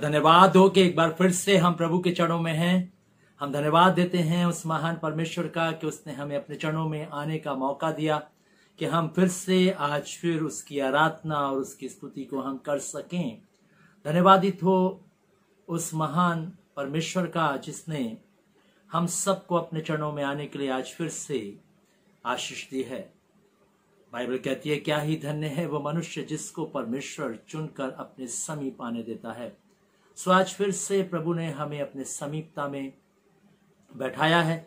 धन्यवाद हो कि एक बार फिर से हम प्रभु के चरणों में हैं। हम धन्यवाद देते हैं उस महान परमेश्वर का कि उसने हमें अपने चरणों में आने का मौका दिया कि हम फिर से आज फिर उसकी आराधना और उसकी स्तुति को हम कर सकें। धन्यवादित हो उस महान परमेश्वर का जिसने हम सबको अपने चरणों में आने के लिए आज फिर से आशीष दी है। बाइबल कहती है, क्या ही धन्य है वो मनुष्य जिसको परमेश्वर चुनकर अपने समीप आने देता है। सो आज फिर से प्रभु ने हमें अपने समीपता में बैठाया है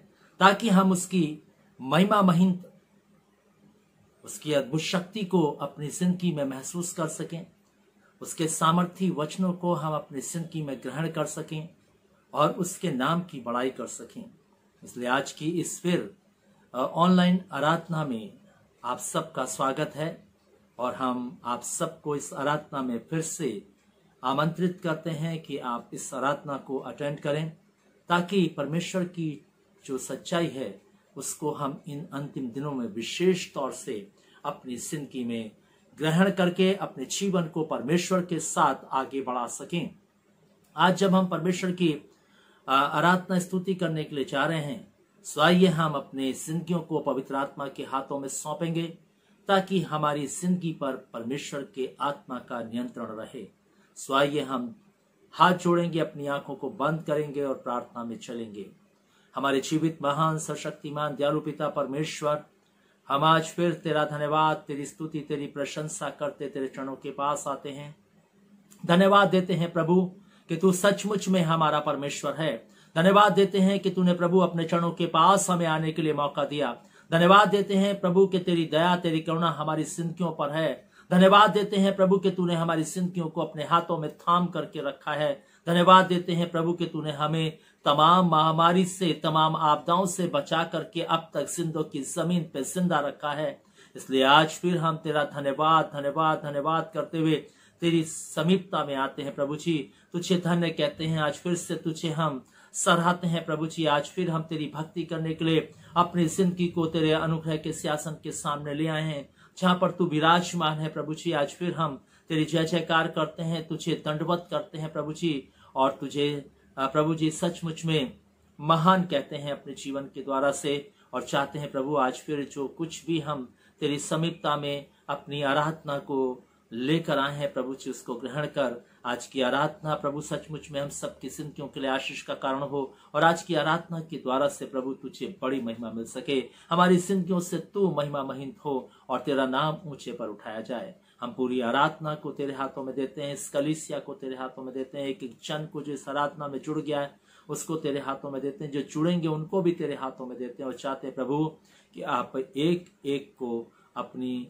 ताकि हम उसकी महिमा महिंत, उसकी अद्भुत शक्ति को अपनी जिंदगी में महसूस कर सकें, उसके सामर्थी वचनों को हम अपनी जिंदगी में ग्रहण कर सकें और उसके नाम की बड़ाई कर सकें। इसलिए आज की इस फिर ऑनलाइन आराधना में आप सबका स्वागत है और हम आप सबको इस आराधना में फिर से आमंत्रित करते हैं कि आप इस आराधना को अटेंड करें ताकि परमेश्वर की जो सच्चाई है उसको हम इन अंतिम दिनों में विशेष तौर से अपनी जिंदगी में ग्रहण करके अपने जीवन को परमेश्वर के साथ आगे बढ़ा सकें। आज जब हम परमेश्वर की आराधना स्तुति करने के लिए जा रहे हैं, सो आइए हम अपने जिंदगियों को पवित्र आत्मा के हाथों में सौंपेंगे ताकि हमारी जिंदगी पर परमेश्वर के आत्मा का नियंत्रण रहे। सो आइए हम हाथ जोड़ेंगे, अपनी आंखों को बंद करेंगे और प्रार्थना में चलेंगे। हमारे जीवित महान सशक्तिमान दयालु पिता परमेश्वर, हम आज फिर तेरा धन्यवाद, तेरी स्तुति, तेरी प्रशंसा करते तेरे चरणों के पास आते हैं। धन्यवाद देते हैं प्रभु कि तू सचमुच में हमारा परमेश्वर है। धन्यवाद देते हैं कि तूने प्रभु अपने चरणों के पास हमें आने के लिए मौका दिया। धन्यवाद देते हैं प्रभु कि तेरी दया, तेरी करुणा हमारी जिंदगियों पर है। धन्यवाद देते हैं प्रभु कि तूने हमारी जिंदगियों को अपने हाथों में थाम करके रखा है। धन्यवाद देते हैं प्रभु कि तूने हमें तमाम महामारी से, तमाम आपदाओं से बचा करके अब तक जिंदों की जमीन पे जिंदा रखा है। इसलिए आज फिर हम तेरा धन्यवाद धन्यवाद धन्यवाद करते हुए तेरी समीपता में आते हैं प्रभु जी। तुझे धन्य कहते हैं। आज फिर से तुझे हम सराहते हैं प्रभु जी। आज फिर हम तेरी भक्ति करने के लिए अपनी जिंदगी को तेरे अनुग्रह के सिंहासन के सामने ले आए हैं, जहां पर तू विराजमान है प्रभु जी। आज फिर हम तेरी जय जयकार करते हैं, तुझे दंडवत करते हैं प्रभु जी, और तुझे प्रभु जी सचमुच में महान कहते हैं अपने जीवन के द्वारा से। और चाहते हैं प्रभु आज फिर जो कुछ भी हम तेरी समीपता में अपनी आराधना को लेकर आए हैं प्रभु जी, उसको ग्रहण कर। आज की आराधना प्रभु सचमुच में हम सबकी जिंदगियों के लिए आशीष का कारण हो, और आज की आराधना के द्वारा से प्रभु तुझे बड़ी महिमा मिल सके। हमारी जिंदगियों से तू महिमा महिंत हो और तेरा नाम ऊंचे पर उठाया जाए। हम पूरी आराधना को तेरे हाथों में देते हैं, इस कलीसिया को तेरे हाथों में देते हैं। एक एक जन को जो इस आराधना में जुड़ गया है उसको तेरे हाथों में देते हैं, जो जुड़ेंगे उनको भी तेरे हाथों में देते हैं। और चाहते हैं प्रभु कि आप एक एक को अपनी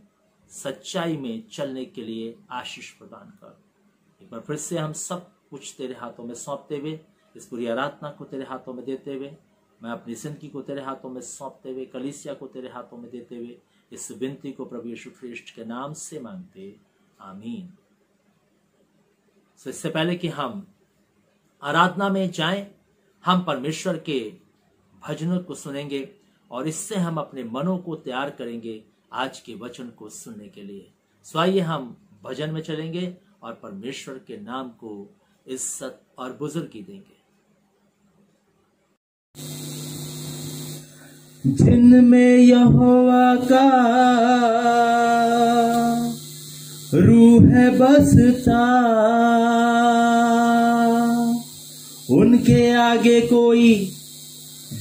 सच्चाई में चलने के लिए आशीष प्रदान कर। एक बार फिर से हम सब कुछ तेरे हाथों में सौंपते हुए, इस पूरी आराधना को तेरे हाथों में देते हुए, मैं अपनी जिंदगी को तेरे हाथों में सौंपते हुए, कलीसिया को तेरे हाथों में देते हुए इस विनती को प्रभु यीशु ख्रीष्ट के नाम से मांगते, आमीन। इससे पहले कि हम आराधना में जाएं, हम परमेश्वर के भजनों को सुनेंगे और इससे हम अपने मनों को तैयार करेंगे आज के वचन को सुनने के लिए। सो आइए हम भजन में चलेंगे और परमेश्वर के नाम को इज्जत और बुजुर्गी देंगे। जिनमें यहोवा का रूह है बसता, उनके आगे कोई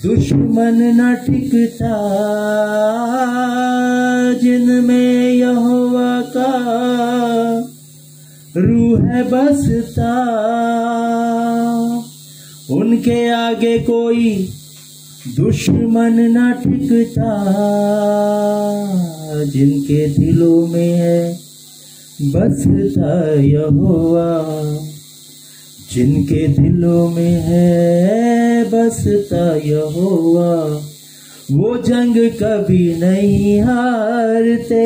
दुश्मन न टिकता। जिनमें यहोवा का रूह है बसता, उनके आगे कोई दुश्मन न टिकता। जिनके दिलों में है बसता यहोवा, जिनके दिलों में है बसता यहोवा, वो जंग कभी नहीं हारते,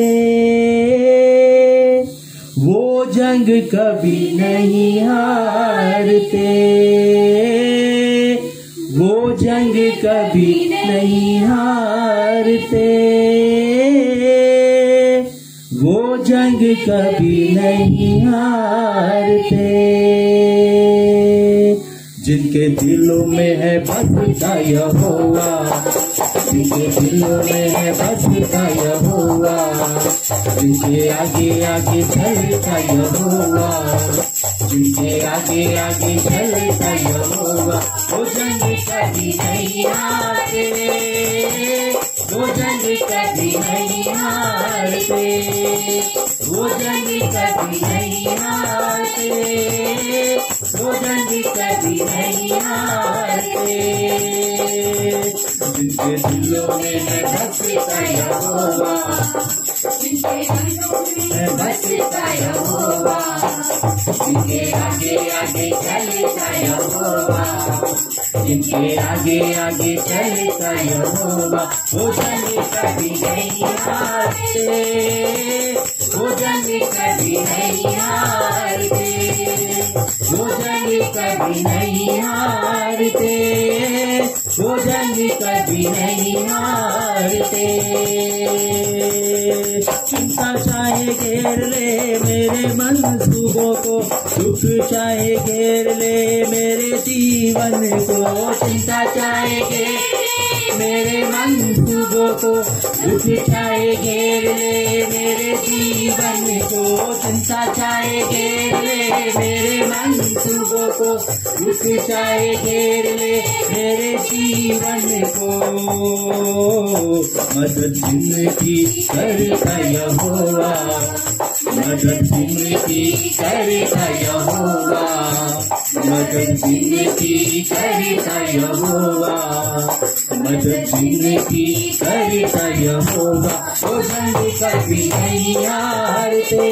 वो जंग कभी नहीं हारते, वो जंग कभी नहीं हारते, वो जंग कभी नहीं हारते। जिनके दिलों में है बसता यहोवा, जिनके दिलों में है बसता यहोवा, जिनके आगे आगे चलता यहोवा, जिनके आगे आगे चलता यहोवा, वो जंग कभी नहीं हारते, वो जंग कभी नहीं हारते, वो जंग कभी नहीं हारते, वो जंग कभी नहीं हारते। जिनके दिलों में है बसता यहोवा, जिनके दिलों में है बसता यहोवा, जिनके आगे आगे चलता यहोवा, जिनके आगे आगे चलता यहोवा, वो जंग कभी नहीं हारते, वो जंग कभी नहीं हारते, वो जंग कभी नहीं हारते, वो जंग कभी नहीं हारते। चिंता चाहे घेर ले मेरे मंसूबों को, दुख चाहे घेर ले मेरे जीवन को, चिंता चाहे घेर मेरे मंसूबों को, दुख चाहे घेर ले मेरे जीवन को, चिंता चाहे घेर ले मेरे मंसूबों को, दुख चाहे घेर ले मेरे जीवन को। मदद जिंदगी करता यहोवा, मदद जिंदगी करता यहोवा, मदद जिंदगी करता यहोवा, मदद जिंदगी करता यहोवा। वो जंग कभी नहीं हारते,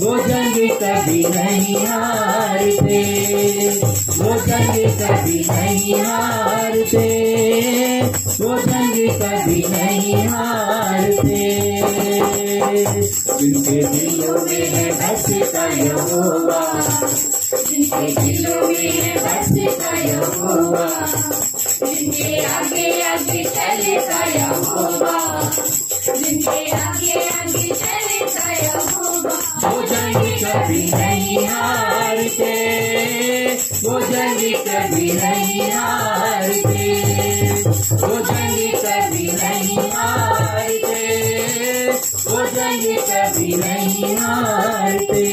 वो जंग कभी नहीं हारते, वो जंग कभी नहीं हारते, वो जंग कभी नहीं हारते। जिनके दिलों में है बसता यहोवा, जिनके दिलों में है बसता यहोवा, जिनके आगे आगे चलेगा यहोवा, जिनके आगे आगे चलेगा यहोवा। वो जंग कभी नहीं हारते, वो जंग कभी नहीं हारते, वो जंग कभी नहीं हारते, वो जंग कभी नहीं हारते।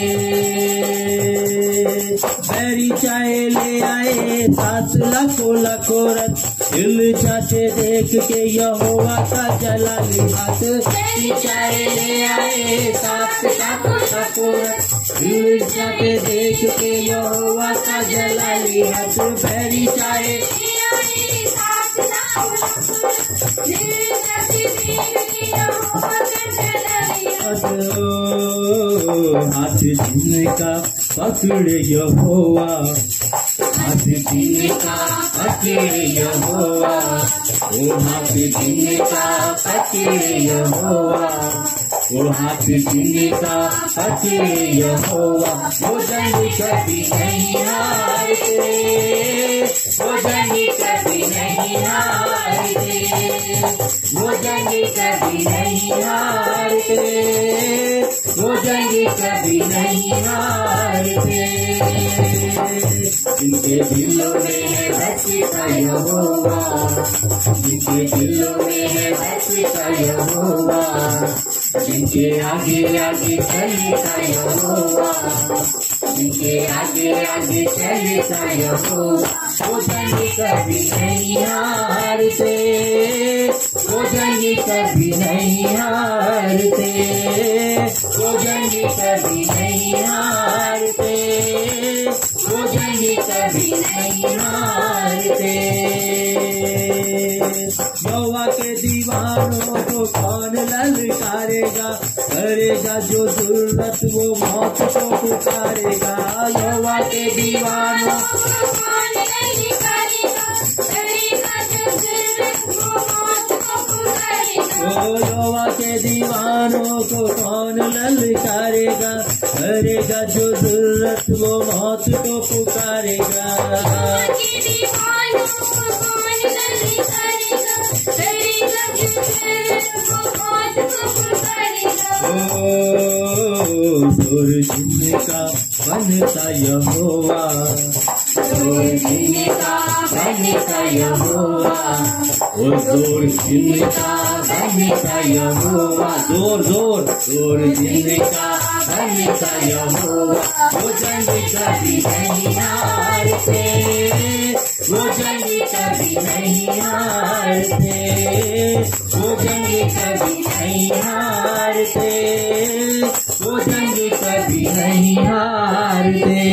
बैरी चाहे ले आए 7 लाखों लाखों रथ, हिल जाते देख के यहोवा का जलाली हाथ। बैरी चाहे ले आए 7 लाखों लाखों रथ, हिल जाते देख के यहोवा का जलाली हाथ। बैरी चाहे हाथ जिनका पकड़े यहोवा, हाथ जिनका पकड़े यहोवा, ओ हाथ जिनका पकड़े यहोवा, ओ हाथ जिनका पकड़े यहोवा। वो जंग कभी नहीं हारते, वो जंग कभी नहीं हारते, वो जंग कभी नहीं हारते, वो जंग कभी नहीं हारते। जिनके दिलों में है बसता यहोवा, जिनके दिलों में है बसता यहोवा, जिनके आगे आगे चलेगा यहोवा, जिनके आगे आगे चलेगा यहोवा। वो जंग कभी नहीं हारते, वो जंग कभी नहीं हारते, वो जंग कभी नहीं हारते, वो जंग कभी नहीं हारते। यहोवा के दीवानों को कौन ललकारेगा, करेगा जो जरूरत वो मौत को पुकारेगा। यहोवा के दीवानों को कौन ललकारेगा, करेगा जो जरूरत वो मौत को पुकारेगा। यहोवा के दीवानों को कौन ललकारेगा, करेगा जो जरूरत वो मौत को पुकारेगा। जोर जिनका बनता यहोवा, जोर जिनका बनता यहोवा, ओ जोर जिनका बनता यहोवा, जोर जोर जोर जिनका बनता यहोवा। वो जंग कभी नहीं हारते, वो जंग कभी नहीं हारते, वो जंग कभी नहीं हारते, वो जंग कभी नहीं हारते।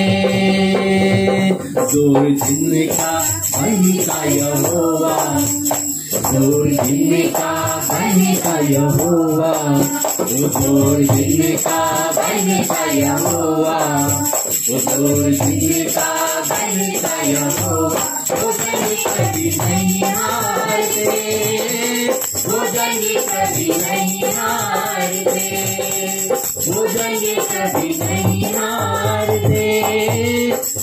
जोर जिनका बनता यहोवा, जोर जिनका बनता यहोवा, वो जोर जिनका बनता यहोवा, वो जोर जिनका बनता यहोवा। वो जंग कभी नहीं हारते, वो जंग कभी नहीं हारते, वो जंग कभी नहीं हारते,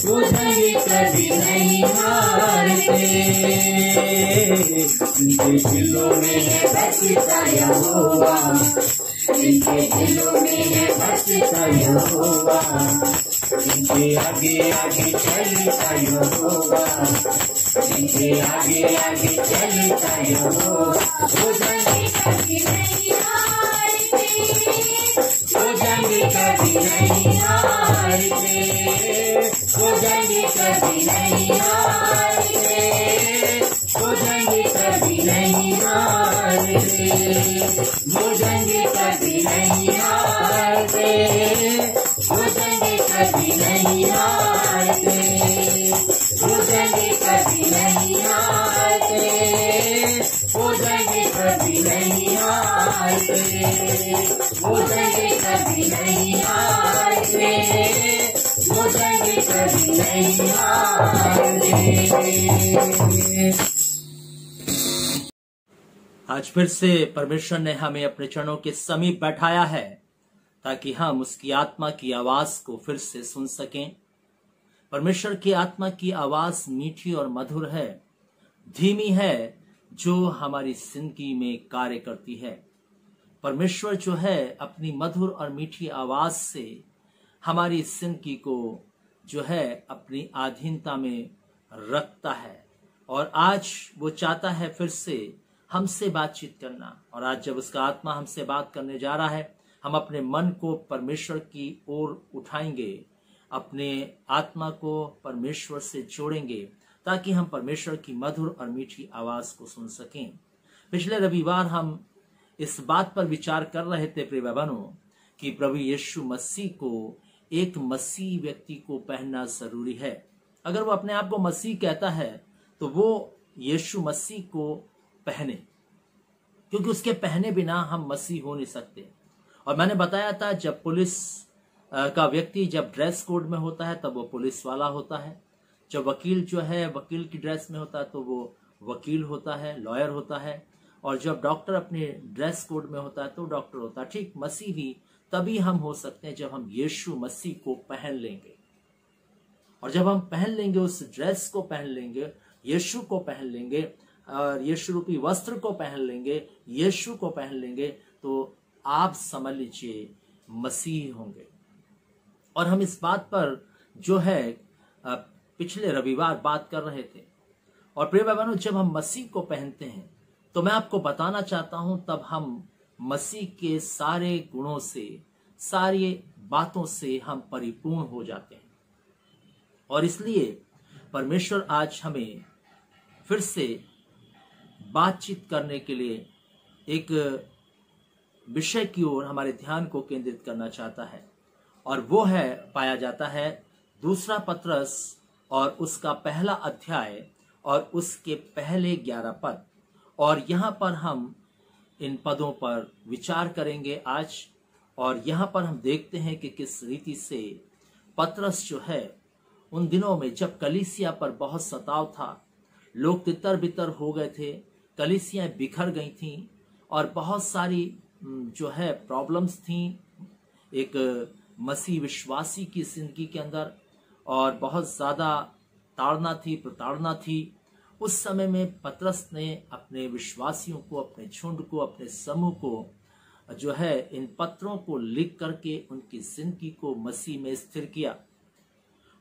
वो जंग कभी नहीं हारते। जिनके दिलों में है बसता यहोवा, जिनके दिलों में है बसता यहोवा, जिनके आगे आगे चलता यहोवा, जिनके आगे आगे चलता यहोवा, वो जंग कभी नहीं हारते, वो जंग कभी नहीं हारते, वो जंग कभी नहीं हारते, वो जंग कभी नहीं हारते, वो जंग कभी नहीं हारते, वो जंग कभी नहीं हारते, वो जंग कभी नहीं हारते, वो जंग कभी नहीं हारते, वो जंग कभी नहीं हारते, वो जंग कभी नहीं हारते। आज फिर से परमेश्वर ने हमें अपने चरणों के समीप बैठाया है ताकि हम उसकी आत्मा की आवाज को फिर से सुन सकें। परमेश्वर की आत्मा की आवाज मीठी और मधुर है, धीमी है, जो हमारी जिंदगी में कार्य करती है। परमेश्वर जो है अपनी मधुर और मीठी आवाज से हमारी जिंदगी को जो है अपनी अधीनता में रखता है, और आज वो चाहता है फिर से हमसे बातचीत करना। और आज जब उसका आत्मा हमसे बात करने जा रहा है, हम अपने मन को परमेश्वर की ओर उठाएंगे, अपने आत्मा को परमेश्वर से जोड़ेंगे ताकि हम परमेश्वर की मधुर और मीठी आवाज को सुन सकें। पिछले रविवार हम इस बात पर विचार कर रहे थे प्रिय बहनों कि प्रभु यीशु मसीह को एक मसीह व्यक्ति को पहनना जरूरी है। अगर वो अपने आप को मसीह कहता है तो वो यीशु मसीह को पहने, क्योंकि उसके पहने बिना हम मसीह हो नहीं सकते। और मैंने बताया था जब पुलिस का व्यक्ति जब ड्रेस कोड में होता है तब वो पुलिस वाला होता है, जब वकील जो है वकील की ड्रेस में होता है तो वो वकील होता है, लॉयर होता है, और जब डॉक्टर अपने ड्रेस कोड में होता है तो डॉक्टर होता है। ठीक मसीह भी तभी हम हो सकते हैं जब हम यीशु मसीह को पहन लेंगे। और जब हम पहन लेंगे, उस ड्रेस को पहन लेंगे, यीशु को पहन लेंगे और यीशु रूपी वस्त्र को पहन लेंगे, यीशु को पहन लेंगे, तो आप समझ लीजिए मसीह होंगे। और हम इस बात पर जो है पिछले रविवार बात कर रहे थे। और प्रिय बहनों, जब हम मसीह को पहनते हैं तो मैं आपको बताना चाहता हूं तब हम मसीह के सारे गुणों से, सारी बातों से हम परिपूर्ण हो जाते हैं। और इसलिए परमेश्वर आज हमें फिर से बातचीत करने के लिए एक विषय की ओर हमारे ध्यान को केंद्रित करना चाहता है, और वो है पाया जाता है दूसरा पत्रस और उसका पहला अध्याय और उसके पहले 11 पद। और यहाँ पर हम इन पदों पर विचार करेंगे आज। और यहाँ पर हम देखते हैं कि किस रीति से पत्रस जो है उन दिनों में जब कलीसिया पर बहुत सताव था, लोग तितर बितर हो गए थे, कलीसियां बिखर गई थीं और बहुत सारी जो है प्रॉब्लम्स थीं एक मसीह विश्वासी की जिंदगी के अंदर, और बहुत ज्यादा ताड़ना थी, प्रताड़ना थी। उस समय में पतरस ने अपने विश्वासियों को, अपने झुंड को, अपने समूह को जो है इन पत्रों को लिख करके उनकी जिंदगी को मसीह में स्थिर किया।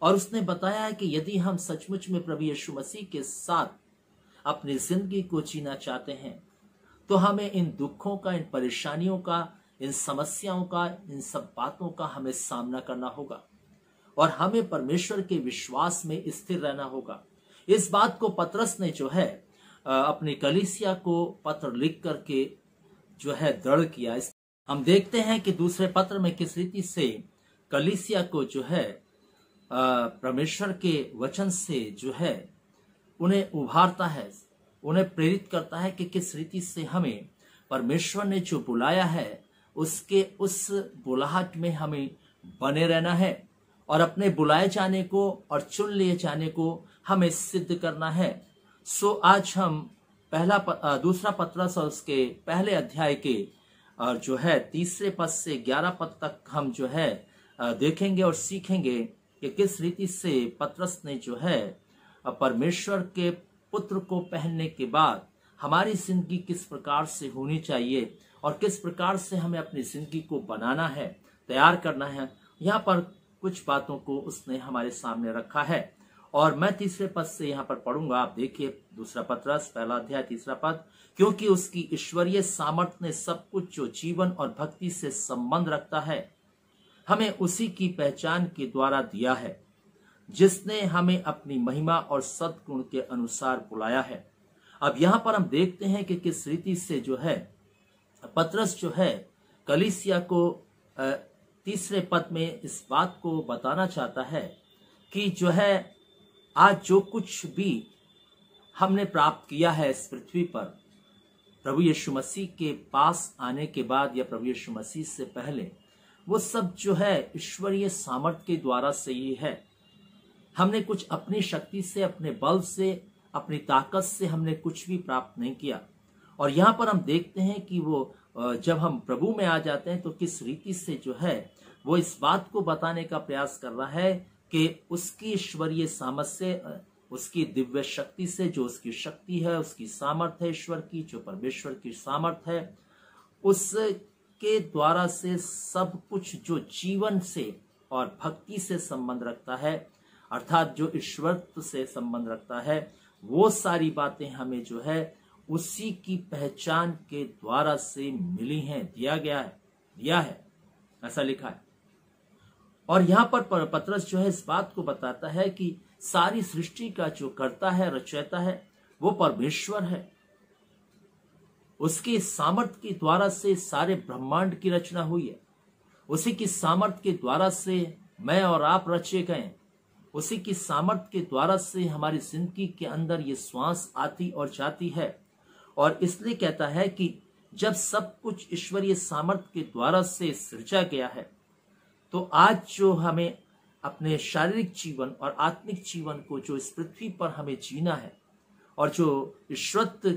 और उसने बताया है कि यदि हम सचमुच में प्रभु यीशु मसीह के साथ अपनी जिंदगी को जीना चाहते हैं तो हमें इन दुखों का, इन परेशानियों का, इन समस्याओं का, इन सब बातों का हमें सामना करना होगा और हमें परमेश्वर के विश्वास में स्थिर रहना होगा। इस बात को पतरस ने जो है अपनी कलीसिया को पत्र लिख करके जो है दृढ़ किया। हम देखते हैं कि दूसरे पत्र में किस रीति से कलीसिया को जो है परमेश्वर के वचन से जो है उन्हें उभारता है, उन्हें प्रेरित करता है कि किस रीति से हमें परमेश्वर ने जो बुलाया है उसके उस बुलाहट में हमें बने रहना है और अपने बुलाए जाने को और चुन लिए जाने को हमें सिद्ध करना है। सो आज हम दूसरा पत्रस और उसके पहले अध्याय के और जो है 3 पद से 11 पद तक हम जो है देखेंगे और सीखेंगे कि किस रीति से पत्रस ने जो है परमेश्वर के पुत्र को पहनने के बाद हमारी जिंदगी किस प्रकार से होनी चाहिए और किस प्रकार से हमें अपनी जिंदगी को बनाना है, तैयार करना है। यहाँ पर कुछ बातों को उसने हमारे सामने रखा है। और मैं तीसरे पद से यहाँ पर पढ़ूंगा। आप देखिए, दूसरा पत्रस पहला अध्याय तीसरा पद। क्योंकि उसकी ईश्वरीय सामर्थ्य ने सब कुछ जो जीवन और भक्ति से संबंध रखता है हमें उसी की पहचान के द्वारा दिया है, जिसने हमें अपनी महिमा और सद्गुण के अनुसार बुलाया है। अब यहाँ पर हम देखते हैं कि किस रीति से जो है पत्रस जो है कलीसिया को तीसरे पद में इस बात को बताना चाहता है कि जो है आज जो कुछ भी हमने प्राप्त किया है इस पृथ्वी पर, प्रभु यीशु मसीह के पास आने के बाद या प्रभु यीशु मसीह से पहले, वो सब जो है ईश्वरीय सामर्थ्य के द्वारा से ही है। हमने कुछ अपनी शक्ति से, अपने बल से, अपनी ताकत से हमने कुछ भी प्राप्त नहीं किया। और यहाँ पर हम देखते हैं कि वो जब हम प्रभु में आ जाते हैं तो किस रीति से जो है वो इस बात को बताने का प्रयास कर रहा है कि उसकी ईश्वरीय सामर्थ्य से, उसकी दिव्य शक्ति से, जो उसकी शक्ति है, उसकी सामर्थ्य है ईश्वर की, जो परमेश्वर की सामर्थ्य है, उसके द्वारा से सब कुछ जो जीवन से और भक्ति से संबंध रखता है, अर्थात जो ईश्वरत्व से संबंध रखता है, वो सारी बातें हमें जो है उसी की पहचान के द्वारा से मिली हैं, दिया है, ऐसा लिखा है। और यहाँ पर पत्रस जो है इस बात को बताता है कि सारी सृष्टि का जो करता है, रचयिता है, वो परमेश्वर है। उसकी सामर्थ्य के द्वारा से सारे ब्रह्मांड की रचना हुई है। उसी की सामर्थ्य के द्वारा से मैं और आप रचे गए। उसी की सामर्थ्य के द्वारा से हमारी जिंदगी के अंदर ये श्वास आती और जाती है। और इसलिए कहता है कि जब सब कुछ ईश्वरीय सामर्थ्य के द्वारा से सृजा गया है, तो आज जो हमें अपने शारीरिक जीवन और आत्मिक जीवन को जो इस पृथ्वी पर हमें जीना है और जो ईश्वरत्व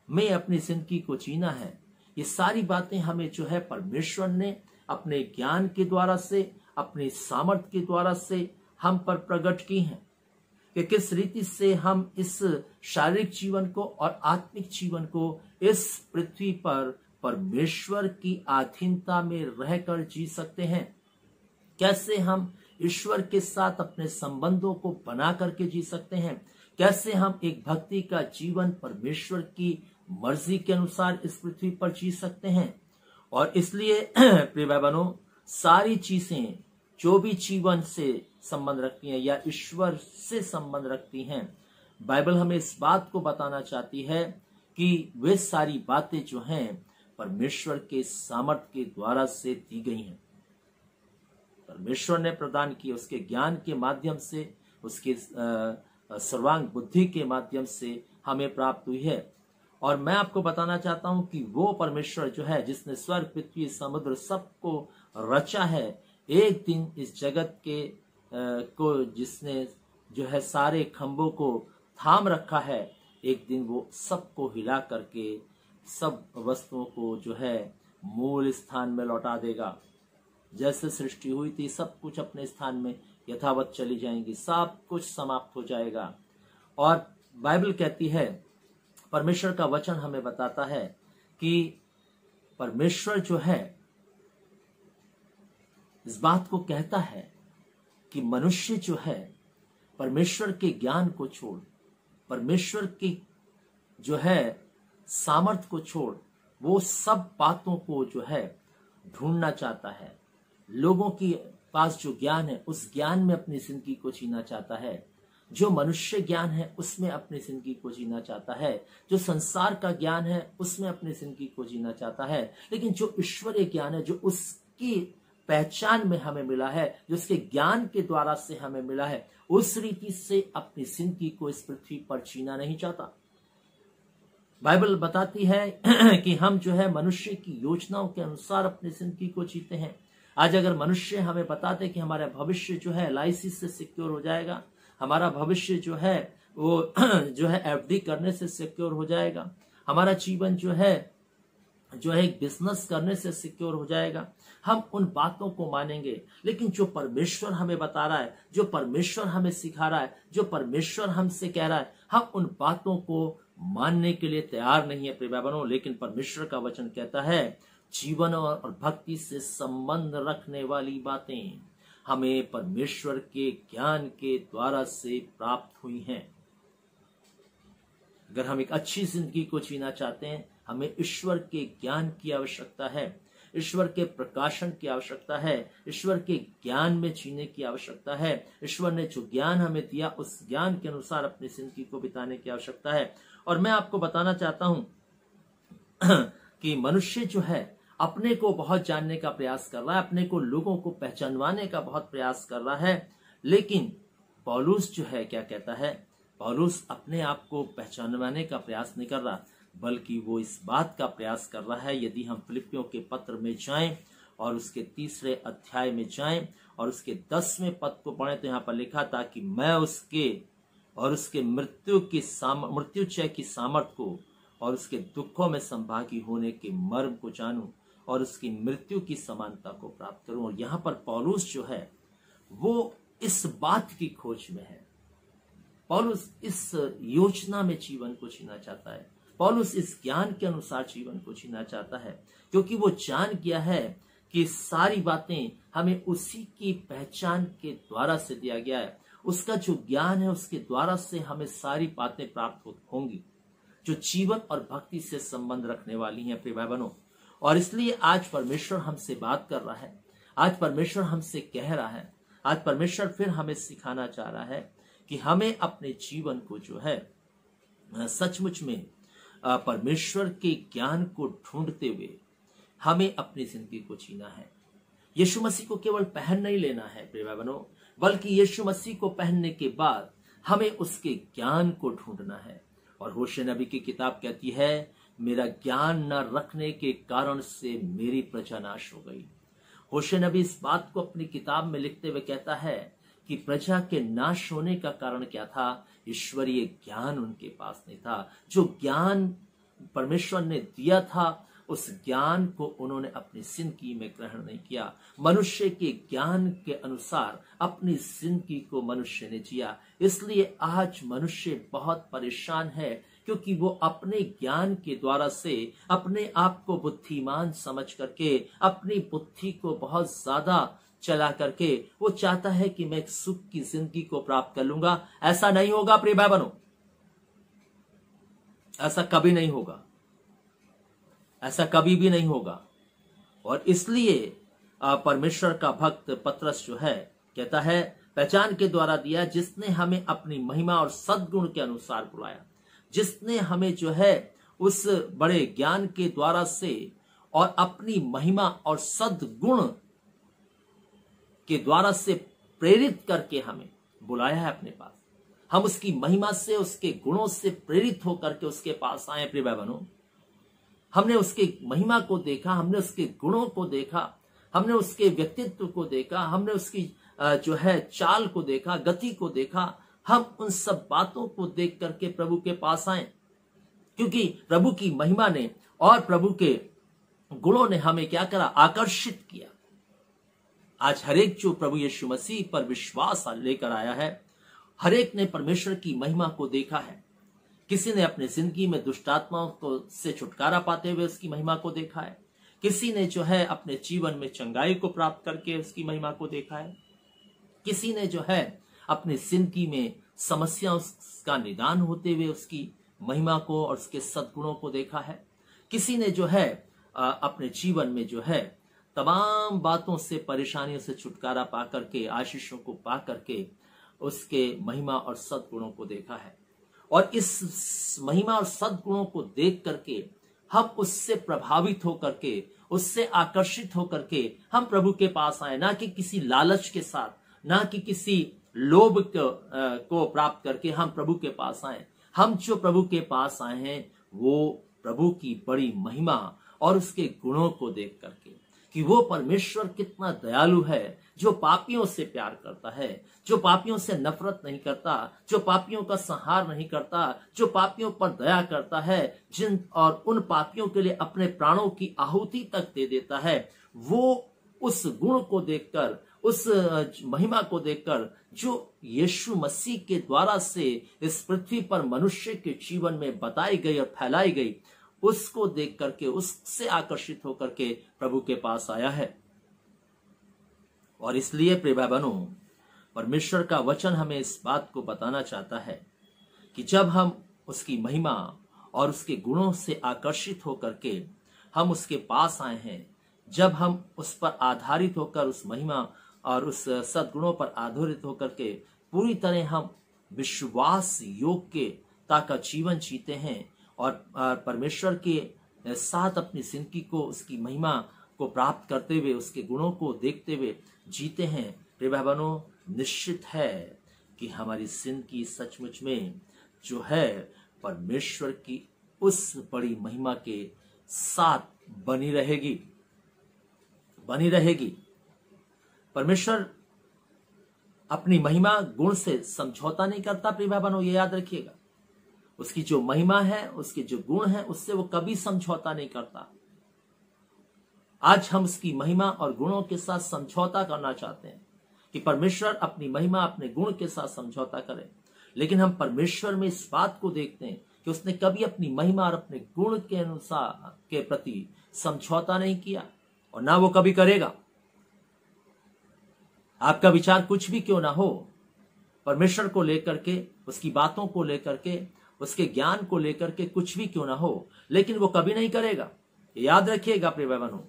में अपनी जिंदगी को जीना है, ये सारी बातें हमें जो है परमेश्वर ने अपने ज्ञान के द्वारा से, अपने सामर्थ्य के द्वारा से हम पर प्रकट की हैं कि किस रीति से हम इस शारीरिक जीवन को और आत्मिक जीवन को इस पृथ्वी पर परमेश्वर की अधीनता में रहकर जी सकते हैं। कैसे हम ईश्वर के साथ अपने संबंधों को बना करके जी सकते हैं, कैसे हम एक भक्ति का जीवन परमेश्वर की मर्जी के अनुसार इस पृथ्वी पर जी सकते हैं। और इसलिए प्रिय भाई बहनों, सारी चीजें जो भी जीवन से संबंध रखती हैं या ईश्वर से संबंध रखती हैं, बाइबल हमें इस बात को बताना चाहती है कि वे सारी बातें जो हैं परमेश्वर के सामर्थ्य के द्वारा से दी गई हैं। परमेश्वर ने प्रदान की, उसके ज्ञान के माध्यम से, उसके सर्वांग बुद्धि के माध्यम से हमें प्राप्त हुई है। और मैं आपको बताना चाहता हूं कि वो परमेश्वर जो है जिसने स्वर्ग, पृथ्वी, समुद्र सबको रचा है, एक दिन इस जगत के को जिसने जो है सारे खंभों को थाम रखा है, एक दिन वो सबको हिला करके सब वस्तुओं को जो है मूल स्थान में लौटा देगा। जैसे सृष्टि हुई थी सब कुछ अपने स्थान में यथावत चली जाएंगी, सब कुछ समाप्त हो जाएगा। और बाइबल कहती है, परमेश्वर का वचन हमें बताता है कि परमेश्वर जो है इस बात को कहता है कि मनुष्य जो है परमेश्वर के ज्ञान को छोड़, परमेश्वर की जो है सामर्थ्य को छोड़, वो सब बातों को जो है ढूंढना चाहता है। लोगों के पास जो ज्ञान है उस ज्ञान में अपनी जिंदगी को जीना चाहता है। जो मनुष्य ज्ञान है उसमें अपनी जिंदगी को जीना चाहता है। जो संसार का ज्ञान है उसमें अपनी जिंदगी को जीना चाहता है। लेकिन जो ईश्वरीय ज्ञान है, जो उसकी पहचान में हमें मिला है, जो उसके ज्ञान के द्वारा से हमें मिला है, उस रीति से अपनी जिंदगी को इस पृथ्वी पर जीना नहीं चाहता। बाइबल बताती है कि हम जो है मनुष्य की योजनाओं के अनुसार अपनी जिंदगी को जीते हैं। आज अगर मनुष्य हमें बताते कि हमारा भविष्य जो है LIC से सिक्योर हो जाएगा, हमारा भविष्य जो है वो जो है FD करने से सिक्योर हो जाएगा, हमारा जीवन जो है एक बिजनेस करने से सिक्योर हो जाएगा, हम उन बातों को मानेंगे। लेकिन जो परमेश्वर हमें बता रहा है, जो परमेश्वर हमें सिखा रहा है, जो परमेश्वर हमसे कह रहा है, हम उन बातों को मानने के लिए तैयार नहीं है प्रिय भाइयों। लेकिन परमेश्वर का वचन कहता है जीवन और भक्ति से संबंध रखने वाली बातें, हमें परमेश्वर के ज्ञान के द्वारा से प्राप्त हुई हैं। अगर हम एक अच्छी जिंदगी को जीना चाहते हैं, हमें ईश्वर के ज्ञान की आवश्यकता है, ईश्वर के प्रकाशन की आवश्यकता है, ईश्वर के ज्ञान में जीने की आवश्यकता है। ईश्वर ने जो ज्ञान हमें दिया उस ज्ञान के अनुसार अपनी जिंदगी को बिताने की आवश्यकता है। और मैं आपको बताना चाहता हूं कि मनुष्य जो है अपने को बहुत जानने का प्रयास कर रहा है, अपने को लोगों को पहचानवाने का बहुत प्रयास कर रहा है, लेकिन पौलुस जो है क्या कहता है, पौलुस अपने आप को पहचानवाने का प्रयास नहीं कर रहा, बल्कि वो इस बात का प्रयास कर रहा है। यदि हम फिलिपियों के पत्र में जाएं और उसके 3 अध्याय में जाएं और उसके 10वें पद को पढ़ें तो यहाँ पर लिखा था कि मैं उसके और उसके मृत्युचय की सामर्थ को और उसके दुखों में संभागी होने के मर्म को जानूं और उसकी मृत्यु की समानता को प्राप्त करूं। और यहाँ पर पौलुस जो है वो इस बात की खोज में है। पौलुस इस योजना में जीवन को जीना चाहता है, पौलुस इस ज्ञान के अनुसार जीवन को जीना चाहता है, क्योंकि वो जान गया है कि सारी बातें हमें उसी की पहचान के द्वारा से दिया गया है। उसका जो ज्ञान है उसके द्वारा से हमें सारी बातें प्राप्त होंगी जो जीवन और भक्ति से संबंध रखने वाली हैं प्रिय भाई बहनों। और इसलिए आज परमेश्वर हमसे बात कर रहा है, आज परमेश्वर हमसे कह रहा है, आज परमेश्वर फिर हमें सिखाना चाह रहा है कि हमें अपने जीवन को जो है सचमुच में परमेश्वर के ज्ञान को ढूंढते हुए हमें अपनी जिंदगी को जीना है। यीशु मसीह को केवल पहन नहीं लेना है प्रिय भाई बहनों, बल्कि यीशु मसीह को पहनने के बाद हमें उसके ज्ञान को ढूंढना है। और होशे नबी की किताब कहती है, मेरा ज्ञान न रखने के कारण से मेरी प्रजा नाश हो गई। होशे नबी इस बात को अपनी किताब में लिखते हुए कहता है कि प्रजा के नाश होने का कारण क्या था? ईश्वरीय ज्ञान उनके पास नहीं था। जो ज्ञान परमेश्वर ने दिया था उस ज्ञान को उन्होंने अपनी जिंदगी में ग्रहण नहीं किया। मनुष्य के ज्ञान के अनुसार अपनी जिंदगी को मनुष्य ने जिया। इसलिए आज मनुष्य बहुत परेशान है, क्योंकि वो अपने ज्ञान के द्वारा से अपने आप को बुद्धिमान समझ करके, अपनी बुद्धि को बहुत ज्यादा चला करके वो चाहता है कि मैं एक सुख की जिंदगी को प्राप्त कर लूंगा। ऐसा नहीं होगा प्रिय भाई बहनों, ऐसा कभी नहीं होगा, ऐसा कभी भी नहीं होगा। और इसलिए परमेश्वर का भक्त पतरस जो है कहता है, पहचान के द्वारा दिया जिसने हमें अपनी महिमा और सद्गुण के अनुसार बुलाया, जिसने हमें जो है उस बड़े ज्ञान के द्वारा से और अपनी महिमा और सद्गुण के द्वारा से प्रेरित करके हमें बुलाया है अपने पास। हम उसकी महिमा से, उसके गुणों से प्रेरित होकर के उसके पास आए प्रिय भाई बहनों। हमने उसकी महिमा को देखा, हमने उसके गुणों को देखा, हमने उसके व्यक्तित्व को देखा, हमने उसकी जो है चाल को देखा, गति को देखा। हम उन सब बातों को देख करके प्रभु के पास आए, क्योंकि प्रभु की महिमा ने और प्रभु के गुणों ने हमें क्या करा? आकर्षित किया। आज हरेक जो प्रभु यीशु मसीह पर विश्वास लेकर आया है, हरेक ने परमेश्वर की महिमा को देखा है। किसी ने अपने जिंदगी में दुष्ट आत्माओं को से छुटकारा पाते हुए उसकी महिमा को देखा है, किसी ने जो है अपने जीवन में चंगाई को प्राप्त करके उसकी महिमा को देखा है, किसी ने जो है अपनी जिंदगी में समस्याओं का निदान होते हुए उसकी महिमा को और उसके सद्गुणों को देखा है, किसी ने जो है अपने जीवन में जो है तमाम बातों से, परेशानियों से छुटकारा पा करके, आशीषों को पा करके उसके महिमा और सद्गुणों को देखा है। और इस महिमा और सद्गुणों को देख करके हम उससे प्रभावित होकर के, उससे आकर्षित होकर के हम प्रभु के पास आए, ना कि किसी लालच के साथ, ना कि किसी लोभ को प्राप्त करके हम प्रभु के पास आए। हम जो प्रभु के पास आए हैं वो प्रभु की बड़ी महिमा और उसके गुणों को देख करके, कि वो परमेश्वर कितना दयालु है, जो पापियों से प्यार करता है, जो पापियों से नफरत नहीं करता, जो पापियों का संहार नहीं करता, जो पापियों पर दया करता है, जिन और उन पापियों के लिए अपने प्राणों की आहुति तक दे देता है। वो उस गुण को देखकर, उस महिमा को देखकर जो यीशु मसीह के द्वारा से इस पृथ्वी पर मनुष्य के जीवन में बताई गई और फैलाई गई, उसको देख करके, उससे आकर्षित होकर के प्रभु के पास आया है। और इसलिए प्रिय भाई बहनों, परमेश्वर का वचन हमें इस बात को बताना चाहता है कि जब हम उसकी महिमा और उसके गुणों से आकर्षित होकर के हम उसके पास आए हैं, जब हम उस पर आधारित होकर उस महिमा और उस सद्गुणों पर आधारित होकर के पूरी तरह हम विश्वास योग्यता का जीवन जीते हैं और परमेश्वर के साथ अपनी जिंदगी को, उसकी महिमा को प्राप्त करते हुए, उसके गुणों को देखते हुए जीते हैं, प्रिय भाई बहनों, निश्चित है कि हमारी जिंदगी सचमुच में जो है परमेश्वर की उस बड़ी महिमा के साथ बनी रहेगी। परमेश्वर अपनी महिमा गुण से समझौता नहीं करता प्रिय भाई बहनों, ये याद रखिएगा। उसकी जो महिमा है, उसके जो गुण है, उससे वो कभी समझौता नहीं करता। आज हम उसकी महिमा और गुणों के साथ समझौता करना चाहते हैं कि परमेश्वर अपनी महिमा, अपने गुण के साथ समझौता करे, लेकिन हम परमेश्वर में इस बात को देखते हैं कि उसने कभी अपनी महिमा और अपने गुण के अनुसार के प्रति समझौता नहीं किया और ना वो कभी करेगा। आपका विचार कुछ भी क्यों ना हो, परमेश्वर को लेकर के, उसकी बातों को लेकर के, उसके ज्ञान को लेकर के कुछ भी क्यों ना हो, लेकिन वो कभी नहीं करेगा। याद रखिएगा प्रिय भाई बहनों,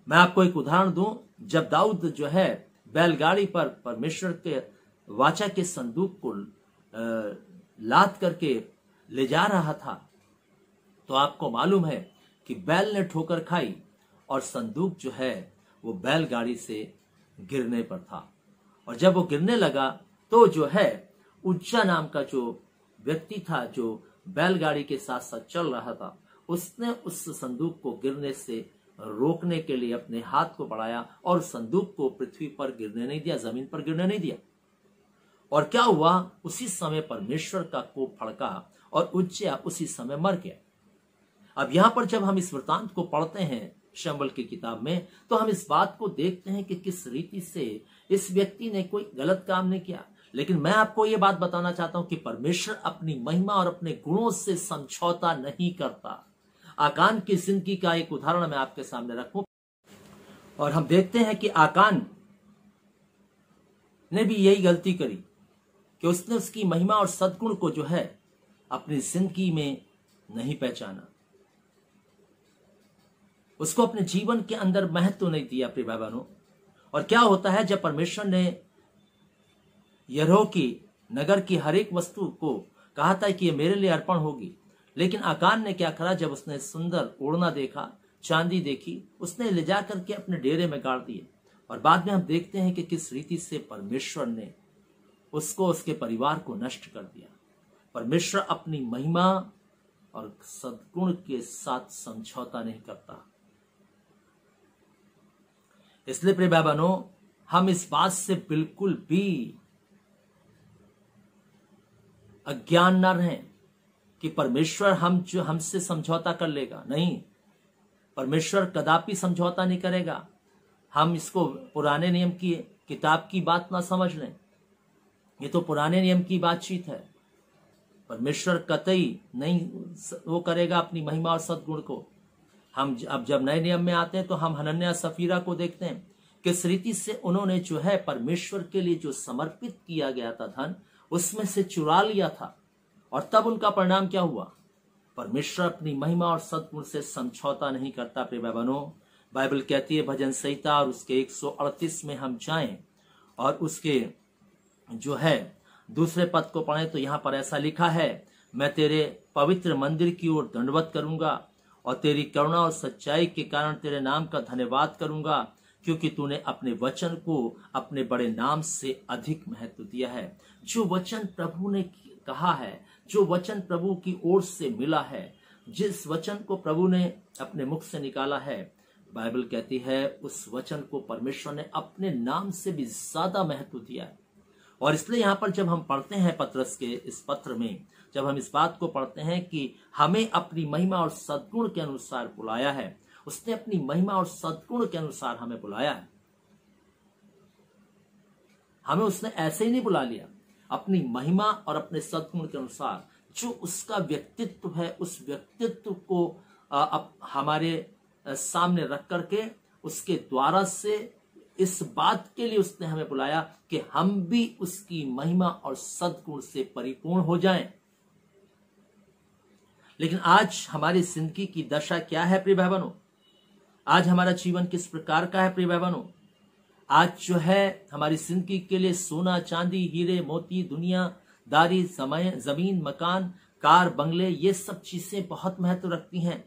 मैं आपको एक उदाहरण दूं। जब दाऊद जो है बैलगाड़ी पर परमेश्वर के वाचा के संदूक को लाद करके ले जा रहा था, तो आपको मालूम है कि बैल ने ठोकर खाई और संदूक जो है वो बैलगाड़ी से गिरने पर था। और जब वो गिरने लगा तो जो है उज्जा नाम का जो व्यक्ति था, जो बैलगाड़ी के साथ साथ चल रहा था, उसने उस संदूक को गिरने से रोकने के लिए अपने हाथ को बढ़ाया और संदूक को पृथ्वी पर गिरने नहीं दिया, जमीन पर गिरने नहीं दिया। और क्या हुआ, उसी समय परमेश्वर का कोप भड़का और उज्जा उसी समय मर गया। अब यहां पर जब हम इस वृतांत को पढ़ते हैं शमूएल की किताब में, तो हम इस बात को देखते हैं कि किस रीति से इस व्यक्ति ने कोई गलत काम नहीं किया। लेकिन मैं आपको यह बात बताना चाहता हूं कि परमेश्वर अपनी महिमा और अपने गुणों से समझौता नहीं करता। आकान की जिंदगी का एक उदाहरण मैं आपके सामने रखूं, और हम देखते हैं कि आकान ने भी यही गलती करी कि उसने उसकी महिमा और सद्गुण को जो है अपनी जिंदगी में नहीं पहचाना, उसको अपने जीवन के अंदर महत्व नहीं दिया प्रिय भाई बहनों। और क्या होता है, जब परमेश्वर ने यरीहो की नगर की हर एक वस्तु को कहा था कि ये मेरे लिए अर्पण होगी, लेकिन आकान ने क्या करा, जब उसने सुंदर ओढ़ना देखा, चांदी देखी, उसने ले जा करके अपने डेरे में गाड़ दिए। और बाद में हम देखते हैं कि किस रीति से परमेश्वर ने उसको, उसके परिवार को नष्ट कर दिया। परमेश्वर अपनी महिमा और सद्गुण के साथ समझौता नहीं करता। इसलिए प्रिय भाई बहनों, हम इस बात से बिल्कुल भी अज्ञान न रहें कि परमेश्वर हमसे समझौता कर लेगा। नहीं, परमेश्वर कदापि समझौता नहीं करेगा। हम इसको पुराने नियम की किताब की बात ना समझ लें, ये तो पुराने नियम की बातचीत है। परमेश्वर कतई नहीं वो करेगा अपनी महिमा और सद्गुण को। हम अब जब नए नियम में आते हैं तो हम हनन्याह सफीरा को देखते हैं, किस रीति से उन्होंने जो है परमेश्वर के लिए जो समर्पित किया गया था धन, उसमें से चुरा लिया था। और तब उनका परिणाम क्या हुआ, परमेश्वर अपनी महिमा और सद्गुण से समझौता नहीं करता। प्रिय भाई बहनों, बाइबल कहती है भजन संहिता और उसके 138 में हम जाएं और उसके जो है दूसरे पद को पढ़ें तो यहां पर ऐसा लिखा है, मैं तेरे पवित्र मंदिर की ओर दंडवत करूंगा और तेरी करुणा और सच्चाई के कारण तेरे नाम का धन्यवाद करूंगा, क्योंकि तूने अपने वचन को अपने बड़े नाम से अधिक महत्व दिया है। जो वचन प्रभु ने कहा है, जो वचन प्रभु की ओर से मिला है, जिस वचन को प्रभु ने अपने मुख से निकाला है, बाइबल कहती है उस वचन को परमेश्वर ने अपने नाम से भी ज्यादा महत्व दिया है। और इसलिए यहां पर जब हम पढ़ते हैं पत्रस के इस पत्र में, जब हम इस बात को पढ़ते हैं कि हमें अपनी महिमा और सद्गुण के अनुसार बुलाया है, उसने अपनी महिमा और सद्गुण के अनुसार हमें बुलाया है। हमें उसने ऐसे ही नहीं बुला लिया, अपनी महिमा और अपने सद्गुण के अनुसार जो उसका व्यक्तित्व है, उस व्यक्तित्व को हमारे सामने रख करके उसके द्वारा से इस बात के लिए उसने हमें बुलाया कि हम भी उसकी महिमा और सद्गुण से परिपूर्ण हो जाएं। लेकिन आज हमारी जिंदगी की दशा क्या है प्रिय भाई बहनों? आज हमारा जीवन किस प्रकार का है प्रिय भाई बहनों? आज जो है हमारी जिंदगी के लिए सोना चांदी हीरे मोती दुनियादारी समय जमीन मकान कार बंगले ये सब चीजें बहुत महत्व रखती हैं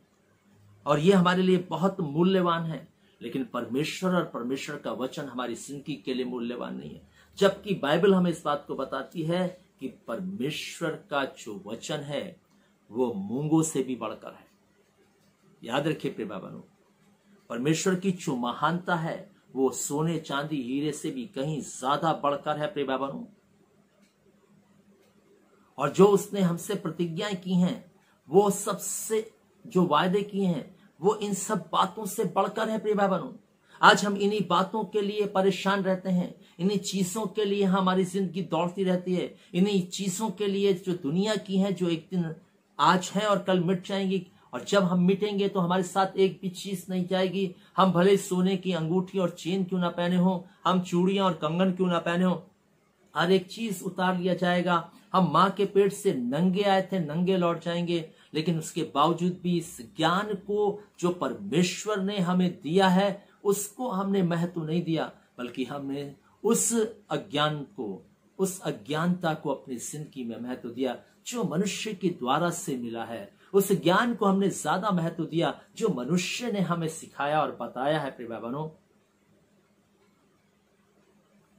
और ये हमारे लिए बहुत मूल्यवान है। लेकिन परमेश्वर और परमेश्वर का वचन हमारी जिंदगी के लिए मूल्यवान नहीं है। जबकि बाइबल हमें इस बात को बताती है कि परमेश्वर का जो वचन है वो मूंगों से भी बढ़कर है। याद रखिए प्रिय बहनों, परमेश्वर की जो महानता है वो सोने चांदी हीरे से भी कहीं ज्यादा बढ़कर है प्रिय बहनों। और जो उसने हमसे प्रतिज्ञाएं की हैं, वो सबसे जो वायदे किए हैं, वो इन सब बातों से बढ़कर है प्रिय बहनों। आज हम इन्हीं बातों के लिए परेशान रहते हैं, इन्हीं चीजों के लिए हमारी जिंदगी दौड़ती रहती है, इन्हीं चीजों के लिए जो दुनिया की है, जो एक दिन आज है और कल मिट जाएंगी। और जब हम मिटेंगे तो हमारे साथ एक भी चीज नहीं जाएगी। हम भले सोने की अंगूठी और चेन क्यों ना पहने हो, हम चूड़ियां और कंगन क्यों ना पहने हो, हर एक चीज उतार लिया जाएगा। हम माँ के पेट से नंगे आए थे, नंगे लौट जाएंगे। लेकिन उसके बावजूद भी इस ज्ञान को जो परमेश्वर ने हमें दिया है उसको हमने महत्व नहीं दिया, बल्कि हमने उस अज्ञान को, उस अज्ञानता को अपनी जिंदगी में महत्व दिया जो मनुष्य के द्वारा से मिला है। उस ज्ञान को हमने ज्यादा महत्व दिया जो मनुष्य ने हमें सिखाया और बताया है प्रिय बहनों।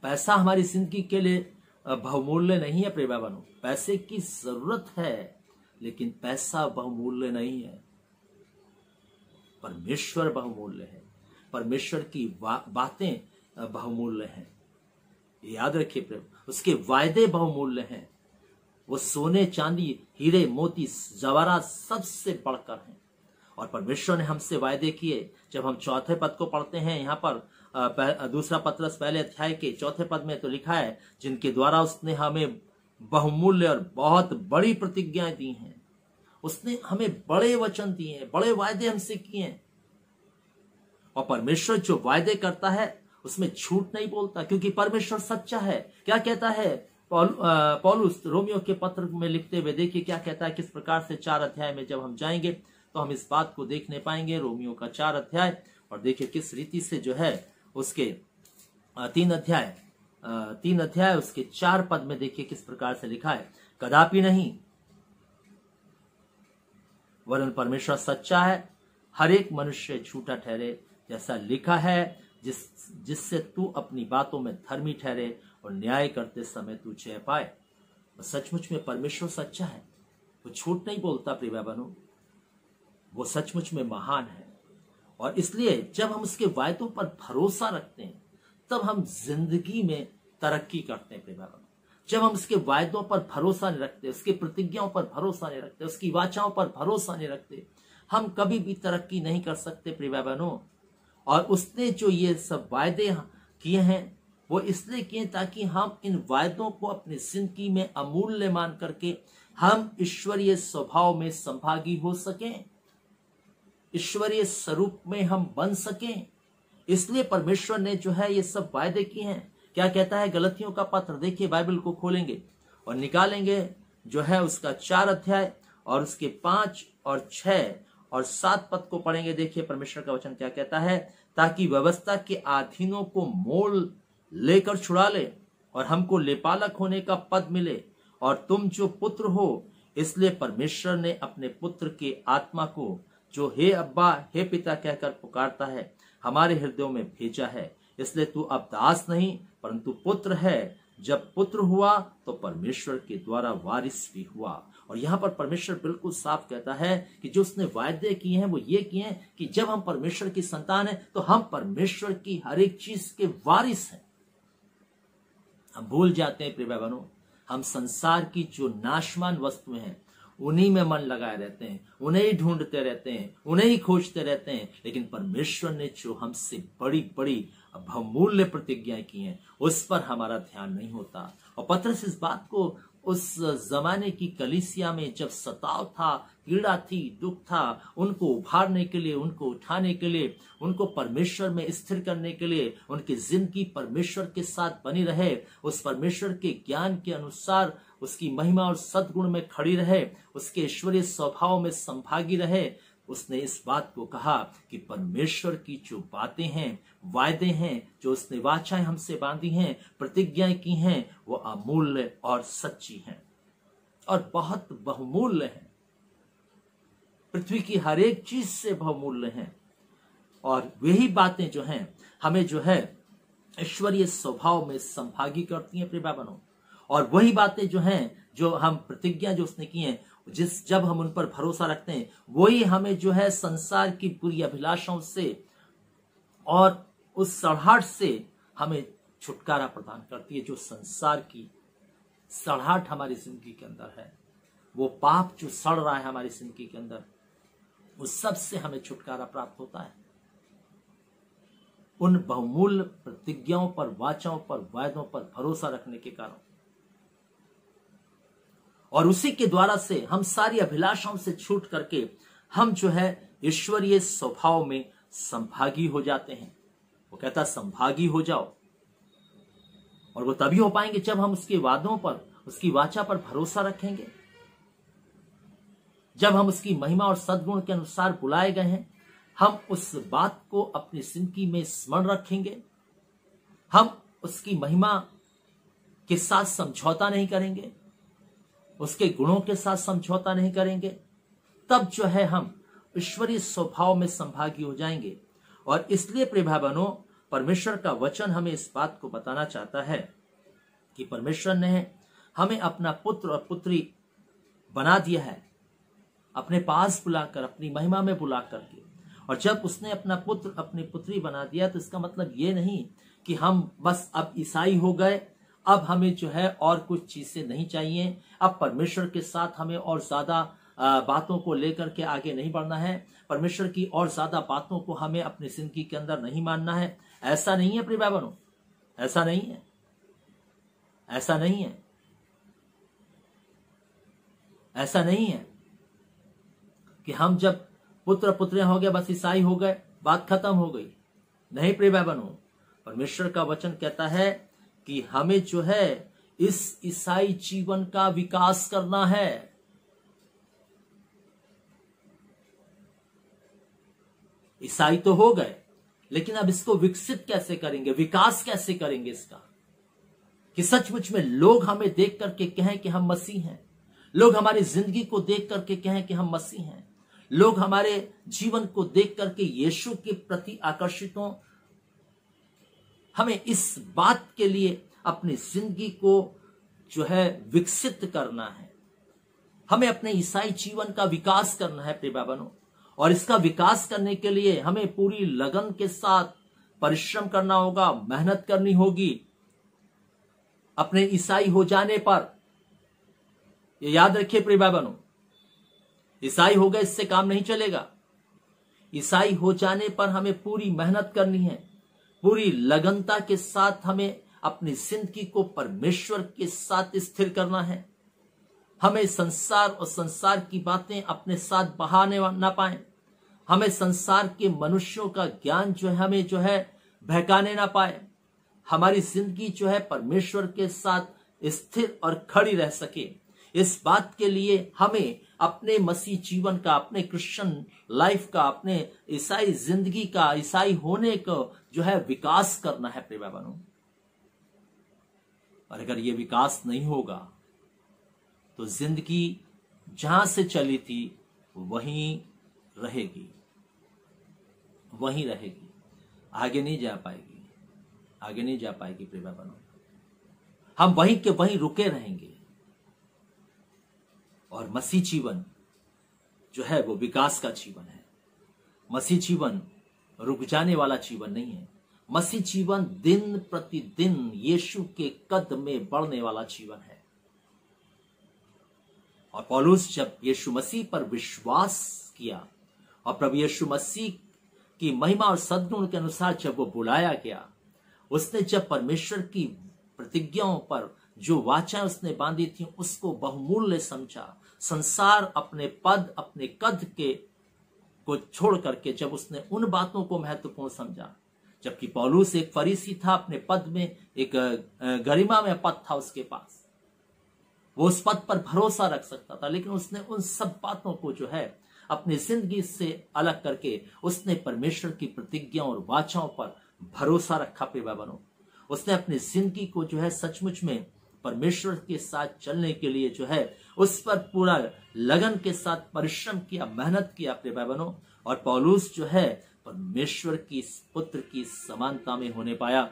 पैसा हमारी जिंदगी के लिए बहुमूल्य नहीं है प्रिय बहनों। पैसे की जरूरत है लेकिन पैसा बहुमूल्य नहीं है। परमेश्वर बहुमूल्य है, परमेश्वर की बातें बहुमूल्य हैं। याद रखिए प्रिय, उसके वायदे बहुमूल्य हैं। वो सोने चांदी हीरे मोती जवाहरात सबसे बढ़कर हैं। और परमेश्वर ने हमसे वायदे किए। जब हम चौथे पद को पढ़ते हैं यहाँ पर दूसरा पत्रस पहले अध्याय के चौथे पद में तो लिखा है, जिनके द्वारा उसने हमें बहुमूल्य और बहुत बड़ी प्रतिज्ञाएं दी हैं। उसने हमें बड़े वचन दिए हैं, बड़े वायदे हमसे किए हैं। और परमेश्वर जो वायदे करता है उसमें झूठ नहीं बोलता, क्योंकि परमेश्वर सच्चा है। क्या कहता है पौलुस रोमियो के पत्र में लिखते हुए, देखिए क्या कहता है, किस प्रकार से 4 अध्याय में जब हम जाएंगे तो हम इस बात को देखने पाएंगे। रोमियो का 4 अध्याय, और देखिए किस रीति से जो है उसके 3 अध्याय उसके 4 पद में देखिए किस प्रकार से लिखा है। कदापि नहीं, वरन परमेश्वर सच्चा है, हर एक मनुष्य झूठा ठहरे, जैसा लिखा है, जिससे तू अपनी बातों में धर्मी ठहरे और न्याय करते समय तू जय पाए। सचमुच में परमेश्वर सच्चा है, वो झूठ नहीं बोलता प्रिय बहनों, वो सचमुच में महान है। और इसलिए जब हम उसके वायदों पर भरोसा रखते हैं तब हम जिंदगी में तरक्की करते हैं प्रिय बहनों। जब हम उसके वायदों पर भरोसा नहीं रखते, उसके प्रतिज्ञाओं पर भरोसा नहीं रखते, उसकी वाचाओं पर भरोसा नहीं रखते, हम कभी भी तरक्की नहीं कर सकते प्रिय बहनों। और उसने जो ये सब वायदे किए हैं वो इसलिए किए ताकि हम इन वायदों को अपनी जिंदगी में अमूल्य मान करके हम ईश्वरीय स्वभाव में संभागी हो सकें, ईश्वरीय स्वरूप में हम बन सकें। इसलिए परमेश्वर ने जो है ये सब वायदे किए हैं। क्या कहता है गलतियों का पत्र, देखिए बाइबल को खोलेंगे और निकालेंगे जो है उसका 4 अध्याय और उसके 5 और 6 और 7 पद को पढ़ेंगे। देखिए परमेश्वर का वचन क्या कहता है, ताकि व्यवस्था के अधीनों को मोल लेकर छुड़ा ले और हमको लेपालक होने का पद मिले। और तुम जो पुत्र हो, इसलिए परमेश्वर ने अपने पुत्र के आत्मा को, जो हे अब्बा हे पिता कहकर पुकारता है, हमारे हृदयों में भेजा है। इसलिए तू अब दास नहीं परंतु पुत्र है। जब पुत्र हुआ तो परमेश्वर के द्वारा वारिस भी हुआ। और यहाँ पर परमेश्वर बिल्कुल साफ कहता है कि जो उसने वायदे किए हैं वो ये किए हैं कि जब हम परमेश्वर की संतान हैं तो हम परमेश्वर की हर एक चीज के वारिस हैं। हम भूल जाते हैं प्रिय बहनों, हम संसार की जो नाशमान वस्तुएं हैं उन्हीं में मन लगाए रहते हैं, उन्हें ही ढूंढते रहते हैं, उन्हें ही खोजते रहते हैं। लेकिन परमेश्वर ने जो हमसे बड़ी बड़ी बहुमूल्य प्रतिज्ञाएं की हैं उस पर हमारा ध्यान नहीं होता। और पत्रस इस बात को उस जमाने की कलीसिया में जब सताव था, पीड़ा थी, दुख था, उनको उभारने के लिए, उनको उठाने के लिए, उनको परमेश्वर में स्थिर करने के लिए, उनकी जिंदगी परमेश्वर के साथ बनी रहे, उस परमेश्वर के ज्ञान के अनुसार उसकी महिमा और सद्गुण में खड़ी रहे, उसके ईश्वरीय स्वभाव में संभागी रहे, उसने इस बात को कहा कि परमेश्वर की जो बातें हैं, वायदे हैं, जो उसने वाचाएं हमसे बांधी हैं, प्रतिज्ञाएं की हैं, वो अमूल्य और सच्ची हैं और बहुत बहुमूल्य हैं। पृथ्वी की हर एक चीज से बहुमूल्य हैं और वही बातें जो हैं हमें जो है ईश्वरीय स्वभाव में संभागी करती हैं प्रिय भाइयों। और वही बातें जो हैं, जो हम प्रतिज्ञा जो उसने की हैं, जब हम उन पर भरोसा रखते हैं, वही हमें जो है संसार की पूरी अभिलाषाओं से और उस सड़ाहट से हमें छुटकारा प्रदान करती है। जो संसार की सड़ाहट हमारी जिंदगी के अंदर है, वो पाप जो सड़ रहा है हमारी जिंदगी के अंदर, उस सब से हमें छुटकारा प्राप्त होता है उन बहुमूल्य प्रतिज्ञाओं पर, वाचाओं पर, वायदों पर भरोसा रखने के कारण। और उसी के द्वारा से हम सारी अभिलाषाओं से छूट करके हम जो है ईश्वरीय स्वभाव में संभागी हो जाते हैं। वो कहता संभागी हो जाओ, और वो तभी हो पाएंगे जब हम उसके वादों पर, उसकी वाचा पर भरोसा रखेंगे, जब हम उसकी महिमा और सद्गुण के अनुसार बुलाए गए हैं, हम उस बात को अपनी जिंदगी में स्मरण रखेंगे, हम उसकी महिमा के साथ समझौता नहीं करेंगे, उसके गुणों के साथ समझौता नहीं करेंगे, तब जो है हम ईश्वरीय स्वभाव में संभागी हो जाएंगे। और इसलिए प्रिय भाई बहनों, परमेश्वर का वचन हमें इस बात को बताना चाहता है कि परमेश्वर ने हमें अपना पुत्र और पुत्री बना दिया है, अपने पास बुलाकर, अपनी महिमा में बुला करके। और जब उसने अपना पुत्र, अपनी पुत्री बना दिया, तो इसका मतलब ये नहीं कि हम बस अब ईसाई हो गए, अब हमें जो है और कुछ चीजें नहीं चाहिए, अब परमेश्वर के साथ हमें और ज्यादा बातों को लेकर के आगे नहीं बढ़ना है, परमेश्वर की और ज्यादा बातों को हमें अपनी जिंदगी के अंदर नहीं मानना है। ऐसा नहीं है प्रिय भाई बहनों, ऐसा नहीं है, ऐसा नहीं है, ऐसा नहीं है कि हम जब पुत्र पुत्रियां हो गए बस ईसाई हो गए, बात खत्म हो गई। नहीं प्रिय भाई बहनों, परमेश्वर का वचन कहता है कि हमें जो है इस ईसाई जीवन का विकास करना है। ईसाई तो हो गए, लेकिन अब इसको विकसित कैसे करेंगे, विकास कैसे करेंगे इसका, कि सचमुच में लोग हमें देख करके कहें कि हम मसीह हैं, लोग हमारी जिंदगी को देख करके कहें कि हम मसीह हैं, लोग हमारे जीवन को देख करके यीशु के प्रति आकर्षित हों। हमें इस बात के लिए अपनी जिंदगी को जो है विकसित करना है, हमें अपने ईसाई जीवन का विकास करना है प्रिय भाई बहनों। और इसका विकास करने के लिए हमें पूरी लगन के साथ परिश्रम करना होगा, मेहनत करनी होगी। अपने ईसाई हो जाने पर ये याद रखिए प्रिय भाई बहनों, ईसाई हो गए इससे काम नहीं चलेगा। ईसाई हो जाने पर हमें पूरी मेहनत करनी है, पूरी लगनता के साथ हमें अपनी जिंदगी को परमेश्वर के साथ स्थिर करना है। हमें संसार और संसार की बातें अपने साथ बहाने ना पाए, हमें संसार के मनुष्यों का ज्ञान जो है हमें जो है बहकाने ना पाए। हमारी जिंदगी जो है परमेश्वर के साथ स्थिर और खड़ी रह सके, इस बात के लिए हमें अपने मसीह जीवन का, अपने क्रिश्चियन लाइफ का, अपने ईसाई जिंदगी का, ईसाई होने का जो है विकास करना है प्रिय भाई बहनों। और अगर ये विकास नहीं होगा तो जिंदगी जहां से चली थी वहीं रहेगी, वहीं रहेगी, आगे नहीं जा पाएगी, आगे नहीं जा पाएगी प्रिय भाई बहनों। हम वहीं के वहीं रुके रहेंगे। और मसीह जीवन जो है वो विकास का जीवन है। मसीह जीवन रुक जाने वाला जीवन नहीं है। मसीह जीवन दिन प्रतिदिन यीशु के कद में बढ़ने वाला जीवन है। और पौलुस जब यीशु मसीह पर विश्वास किया और प्रभु यीशु मसीह की महिमा और सद्गुण के अनुसार जब वो बुलाया गया, उसने जब परमेश्वर की प्रतिज्ञाओं पर, जो वाचा उसने बांधी थी उसको बहुमूल्य समझा। संसार अपने पद अपने कद के को छोड़ करके जब उसने उन बातों को महत्वपूर्ण समझा, जबकि पौलुस एक फरीसी था, अपने पद में एक गरिमा में पद था उसके पास, वो उस पद पर भरोसा रख सकता था, लेकिन उसने उन सब बातों को जो है अपनी जिंदगी से अलग करके उसने परमेश्वर की प्रतिज्ञा और वाचाओं पर भरोसा रखा। प्रिय भाइयों, उसने अपनी जिंदगी को जो है सचमुच में परमेश्वर के साथ चलने के लिए जो है उस पर पूरा लगन के साथ परिश्रम किया, मेहनत किया। प्रिय भाइयों, और पौलुस जो है परमेश्वर की पुत्र की समानता में होने पाया।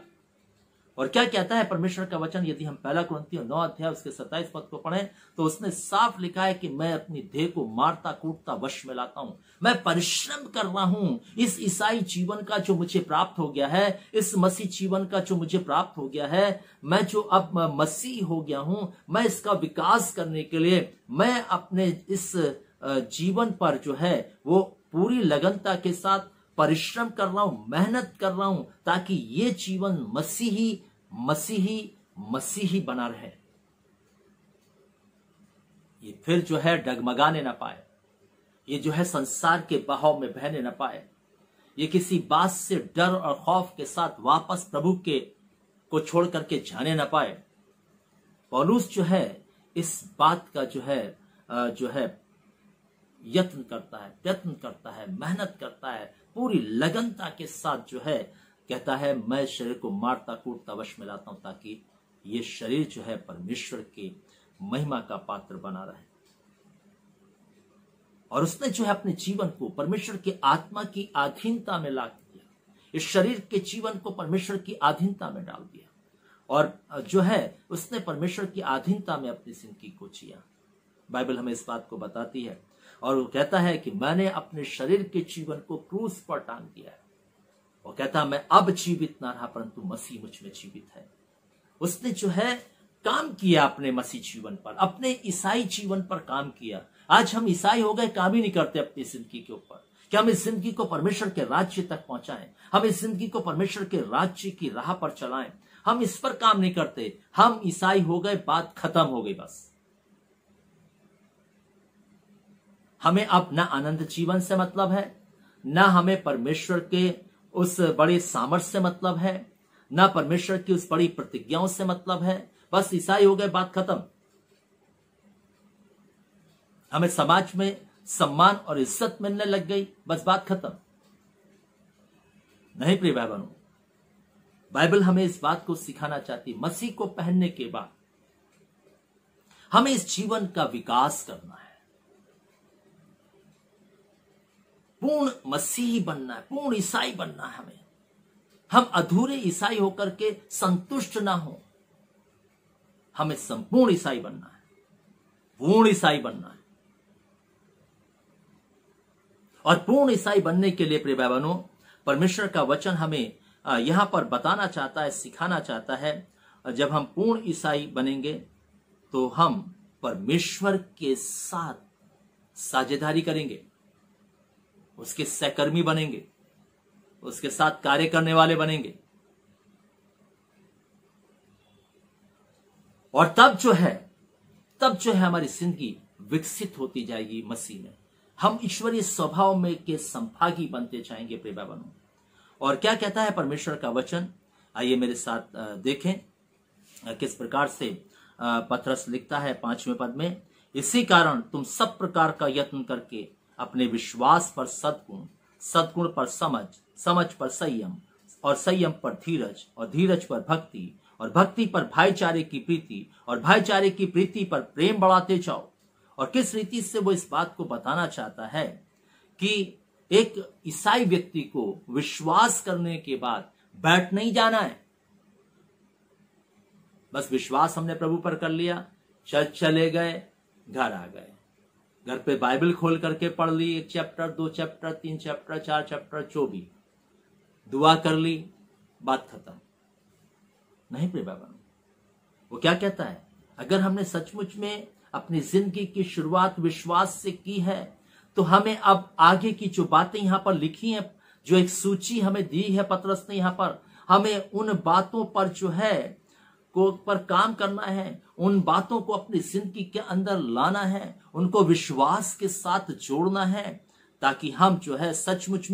और क्या कहता है परमेश्वर का वचन, यदि हम 1 कुरिन्थियों 9 अध्याय उसके 27 पद को पढ़ें तो उसने साफ लिखा है कि मैं अपनी देह को मारता कूटता वश में लाता हूं। मैं परिश्रम कर रहा हूं इस ईसाई जीवन का जो मुझे प्राप्त हो गया है, इस मसीह जीवन का जो मुझे प्राप्त हो गया है, मैं जो अब मसीह हो गया हूं, मैं इसका विकास करने के लिए मैं अपने इस जीवन पर जो है वो पूरी लगनता के साथ परिश्रम कर रहा हूं, मेहनत कर रहा हूं, ताकि ये जीवन मसीही बना रहे। ये फिर जो है डगमगाने ना पाए, ये जो है संसार के बहाव में बहने ना पाए, ये किसी बात से डर और खौफ के साथ वापस प्रभु के को छोड़ करके जाने ना पाए। पौलुस जो है इस बात का जो है यत्न करता है, प्रयत्न करता है, मेहनत करता है, पूरी लगनता के साथ जो है कहता है मैं शरीर को मारता कूटता वश में लाता हूं, ताकि ये शरीर जो है परमेश्वर की महिमा का पात्र बना रहे। और उसने जो है अपने जीवन को परमेश्वर की आत्मा की अधीनता में ला दिया, इस शरीर के जीवन को परमेश्वर की अधीनता में डाल दिया, और जो है उसने परमेश्वर की अधीनता में अपनी जिंदगी को जिया। बाइबल हमें इस बात को बताती है, और वो कहता है कि मैंने अपने शरीर के जीवन को क्रूस पर टांग दिया है। वो कहता मैं अब जीवित ना रहा, परंतु मसीह मुझ में जीवित है। उसने जो है काम किया अपने मसीह जीवन पर, अपने ईसाई जीवन पर काम किया। आज हम ईसाई हो गए, काम ही नहीं करते अपनी जिंदगी के ऊपर कि हम इस जिंदगी को परमेश्वर के राज्य तक पहुंचाएं, हम इस जिंदगी को परमेश्वर के राज्य की राह पर चलाएं। हम इस पर काम नहीं करते। हम ईसाई हो गए, बात खत्म हो गई बस। हमें अब ना आनंद जीवन से मतलब है, ना हमें परमेश्वर के उस बड़ी सामर्थ्य से मतलब है, ना परमेश्वर की उस बड़ी प्रतिज्ञाओं से मतलब है। बस ईसाई हो गए, बात खत्म। हमें समाज में सम्मान और इज्जत मिलने लग गई, बस बात खत्म। नहीं प्रिय भाई बहनों, बाइबल हमें इस बात को सिखाना चाहती, मसीह को पहनने के बाद हमें इस जीवन का विकास करना है, पूर्ण मसीही बनना है, पूर्ण ईसाई बनना है। हम अधूरे ईसाई होकर के संतुष्ट ना हो, हमें संपूर्ण ईसाई बनना है, पूर्ण ईसाई बनना है। और पूर्ण ईसाई बनने के लिए प्रिय भाई बहनों, परमेश्वर का वचन हमें यहां पर बताना चाहता है, सिखाना चाहता है, जब हम पूर्ण ईसाई बनेंगे तो हम परमेश्वर के साथ साझेदारी करेंगे, उसके सहकर्मी बनेंगे, उसके साथ कार्य करने वाले बनेंगे। और तब जो है हमारी जिंदगी विकसित होती जाएगी मसीह में। हम ईश्वरीय स्वभाव में के संभागी बनते जाएंगे प्रिय भाई बहनों। और क्या कहता है परमेश्वर का वचन, आइए मेरे साथ देखें किस प्रकार से पतरस लिखता है 5वें पद में, इसी कारण तुम सब प्रकार का यत्न करके अपने विश्वास पर सद्गुण, सद्गुण पर समझ, समझ पर संयम, और संयम पर धीरज, और धीरज पर भक्ति, और भक्ति पर भाईचारे की प्रीति, और भाईचारे की प्रीति पर प्रेम बढ़ाते जाओ। और किस रीति से वो इस बात को बताना चाहता है कि एक ईसाई व्यक्ति को विश्वास करने के बाद बैठ नहीं जाना है। बस विश्वास हमने प्रभु पर कर लिया, चर्च चले गए, घर आ गए, घर पे बाइबल खोल करके पढ़ ली, 1 चैप्टर 2 चैप्टर 3 चैप्टर 4 चैप्टर, जो भी दुआ कर ली, बात खत्म। नहीं प्रिय भाई बहनों, वो क्या कहता है, अगर हमने सचमुच में अपनी जिंदगी की शुरुआत विश्वास से की है, तो हमें अब आगे की जो बातें यहां पर लिखी हैं, जो एक सूची हमें दी है पतरस ने यहां पर, हमें उन बातों पर जो है को पर काम करना है, उन बातों को अपनी जिंदगी के अंदर लाना है, उनको विश्वास के साथ जोड़ना है, ताकि हम जो है सचमुच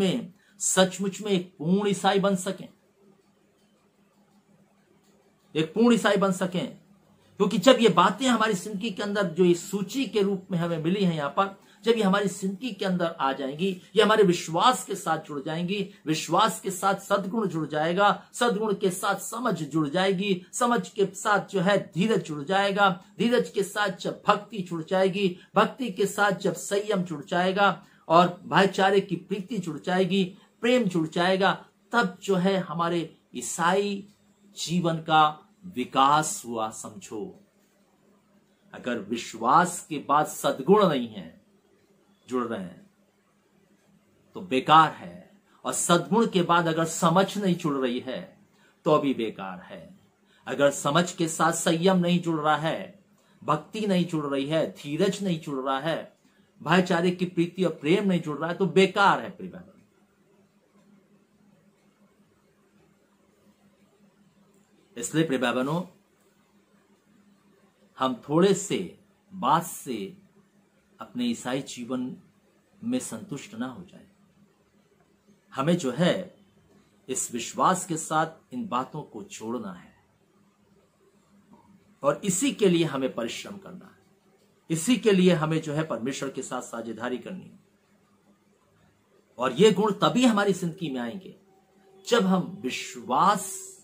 में एक पूर्ण ईसाई बन सकें, एक पूर्ण ईसाई बन सकें। क्योंकि जब ये बातें हमारी जिंदगी के अंदर जो इस सूची के रूप में हमें मिली है यहां पर, जब ये हमारी जिंदगी के अंदर आ जाएंगी, ये हमारे विश्वास के साथ जुड़ जाएंगी, विश्वास के साथ सद्गुण जुड़ जाएगा, सद्गुण के साथ समझ जुड़ जाएगी, समझ के साथ जो है धीरज जुड़ जाएगा, धीरज के साथ जब भक्ति जुड़ जाएगी, भक्ति के साथ जब संयम जुड़ जाएगा और भाईचारे की प्रीति जुड़ जाएगी, प्रेम जुड़ जाएगा, तब जो है हमारे ईसाई जीवन का विकास हुआ समझो। अगर विश्वास के बाद सद्गुण नहीं है, जुड़ रहे हैं, तो बेकार है। और सद्गुण के बाद अगर समझ नहीं जुड़ रही है तो भी बेकार है। अगर समझ के साथ संयम नहीं जुड़ रहा है, भक्ति नहीं जुड़ रही है, धीरज नहीं जुड़ रहा है, भाईचारे की प्रीति और प्रेम नहीं जुड़ रहा है, तो बेकार है प्रिय बहनों। इसलिए प्रिय बहनों, हम थोड़े से बात से अपने ईसाई जीवन में संतुष्ट ना हो जाए। हमें जो है इस विश्वास के साथ इन बातों को जोड़ना है और इसी के लिए हमें परिश्रम करना है, इसी के लिए हमें जो है परमेश्वर के साथ साझेदारी करनी है। और ये गुण तभी हमारी जिंदगी में आएंगे जब हम विश्वास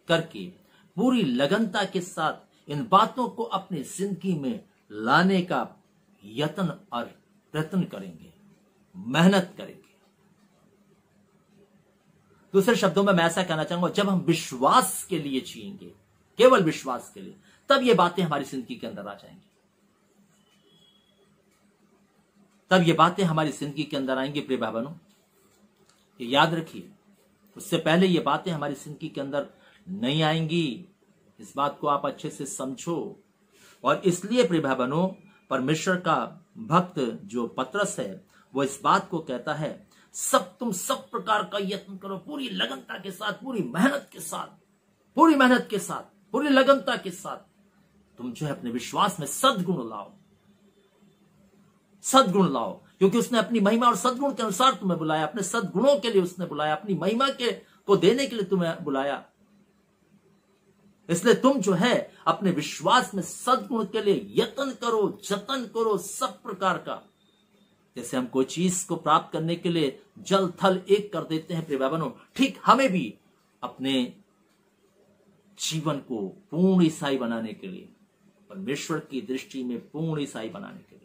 करके पूरी लगनता के साथ इन बातों को अपनी जिंदगी में लाने का यत्न और प्रयत्न करेंगे, मेहनत करेंगे। दूसरे शब्दों में मैं ऐसा कहना चाहूंगा, जब हम विश्वास के लिए जिएंगे, केवल विश्वास के लिए, तब ये बातें हमारी जिंदगी के अंदर आ जाएंगी, तब ये बातें हमारी जिंदगी के अंदर आएंगी। प्रिय भाई बहनों, ये याद रखिए, उससे पहले ये बातें हमारी जिंदगी के अंदर नहीं आएंगी। इस बात को आप अच्छे से समझो। और इसलिए प्रिय भाई बहनों, परमेश्वर का भक्त जो पतरस है, वो इस बात को कहता है, तुम सब प्रकार का यत्न करो, पूरी लगनता के साथ, पूरी मेहनत के साथ, पूरी लगनता के साथ तुम जो है अपने विश्वास में सद्गुण लाओ, क्योंकि उसने अपनी महिमा और सद्गुण के अनुसार तुम्हें बुलाया, अपने सद्गुणों के लिए उसने बुलाया, अपनी महिमा को देने के लिए तुम्हें बुलाया। इसलिए तुम जो है अपने विश्वास में सद्गुण के लिए यत्न करो, जतन करो सब प्रकार का। जैसे हम कोई चीज को प्राप्त करने के लिए जल थल एक कर देते हैं प्रिय भाई बहनों, ठीक हमें भी अपने जीवन को पूर्ण ईसाई बनाने के लिए, परमेश्वर की दृष्टि में पूर्ण ईसाई बनाने के लिए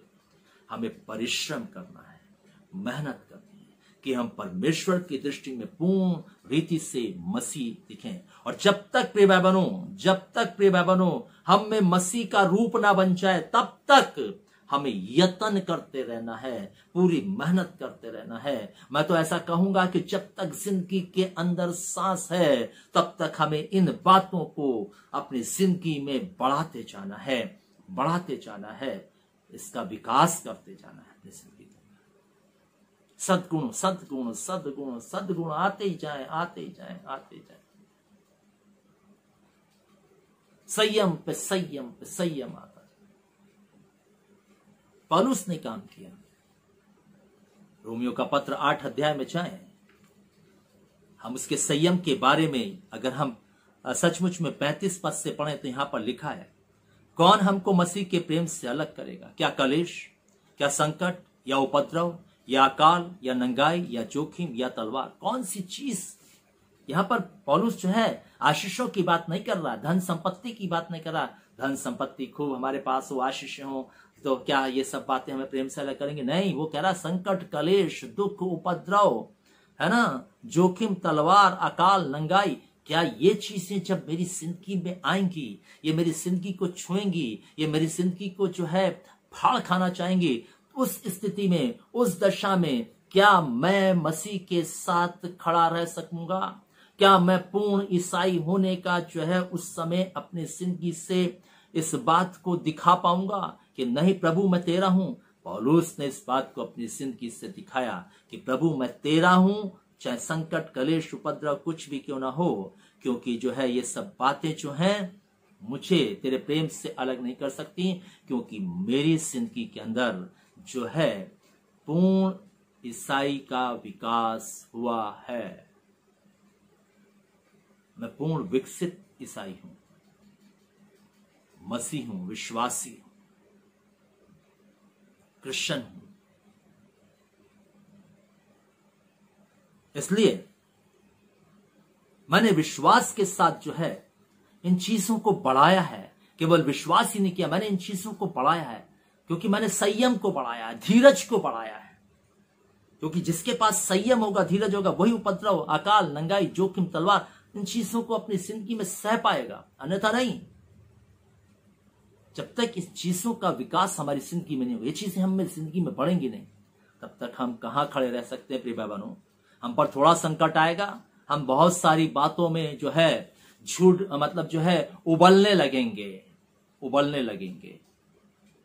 हमें परिश्रम करना है, मेहनत करनी है, कि हम परमेश्वर की दृष्टि में पूर्ण रीति से मसीह दिखें। और जब तक प्रिय भाई बहनों हम में मसीह का रूप ना बन जाए, तब तक हमें यत्न करते रहना है, पूरी मेहनत करते रहना है। मैं तो ऐसा कहूंगा कि जब तक जिंदगी के अंदर सांस है, तब तक हमें इन बातों को अपनी जिंदगी में बढ़ाते जाना है, इसका विकास करते जाना है। सद्गुण आते ही जाए। संयम पे संयम आता है। पौलुस ने काम किया। रोमियो का पत्र 8 अध्याय में जाएं, हम उसके संयम के बारे में अगर हम सचमुच में 35 पद से पढ़ें तो यहां पर लिखा है, कौन हमको मसीह के प्रेम से अलग करेगा? क्या कलेश, क्या संकट, या उपद्रव, या अकाल, या नंगाई, या जोखिम, या तलवार? कौन सी चीज? यहां पर पौलुस जो है आशीषों की बात नहीं कर रहा, धन संपत्ति की बात नहीं कर रहा। धन संपत्ति खूब हमारे पास हो, आशीष हो, तो क्या ये सब बातें हमें प्रेम से अलग करेंगे? नहीं, वो कह रहा संकट, कलेश, दुख, उपद्रव, है ना, जोखिम, तलवार, अकाल, नंगाई, क्या ये चीजें जब मेरी जिंदगी में आएंगी, ये मेरी जिंदगी को छुएंगी, ये मेरी जिंदगी को जो है फाड़ खाना चाहेंगी, उस स्थिति में, उस दशा में क्या मैं मसीह के साथ खड़ा रह सकूंगा? क्या मैं पूर्ण ईसाई होने का जो है उस समय अपनी जिंदगी से इस बात को दिखा पाऊंगा कि नहीं प्रभु मैं तेरा हूं? पौलुस ने इस बात को अपनी जिंदगी से दिखाया कि प्रभु मैं तेरा हूं, चाहे संकट, कलेश, उपद्रव कुछ भी क्यों ना हो, क्योंकि जो है ये सब बातें जो हैं मुझे तेरे प्रेम से अलग नहीं कर सकती, क्योंकि मेरी जिंदगी के अंदर जो है पूर्ण ईसाई का विकास हुआ है। मैं पूर्ण विकसित ईसाई हूं, मसीह हूं, विश्वासी हूं, क्रिश्चियन हूं। इसलिए मैंने विश्वास के साथ जो है इन चीजों को बढ़ाया है। केवल विश्वास ही नहीं किया, मैंने इन चीजों को बढ़ाया है, क्योंकि मैंने संयम को बढ़ाया है, धीरज को बढ़ाया है। क्योंकि जिसके पास संयम होगा, धीरज होगा, वही उपद्रव, अकाल, नंगाई, जोखिम, तलवार, इन चीजों को अपनी जिंदगी में सह पाएगा, अन्यथा नहीं। जब तक इस चीजों का विकास हमारी जिंदगी में नहीं होगा, ये चीजें हमें जिंदगी में बढ़ेंगी नहीं, तब तक हम कहां खड़े रह सकते हैं प्रिय भाई बहनों। हम पर थोड़ा संकट आएगा, हम बहुत सारी बातों में जो है झूठ मतलब जो है उबलने लगेंगे।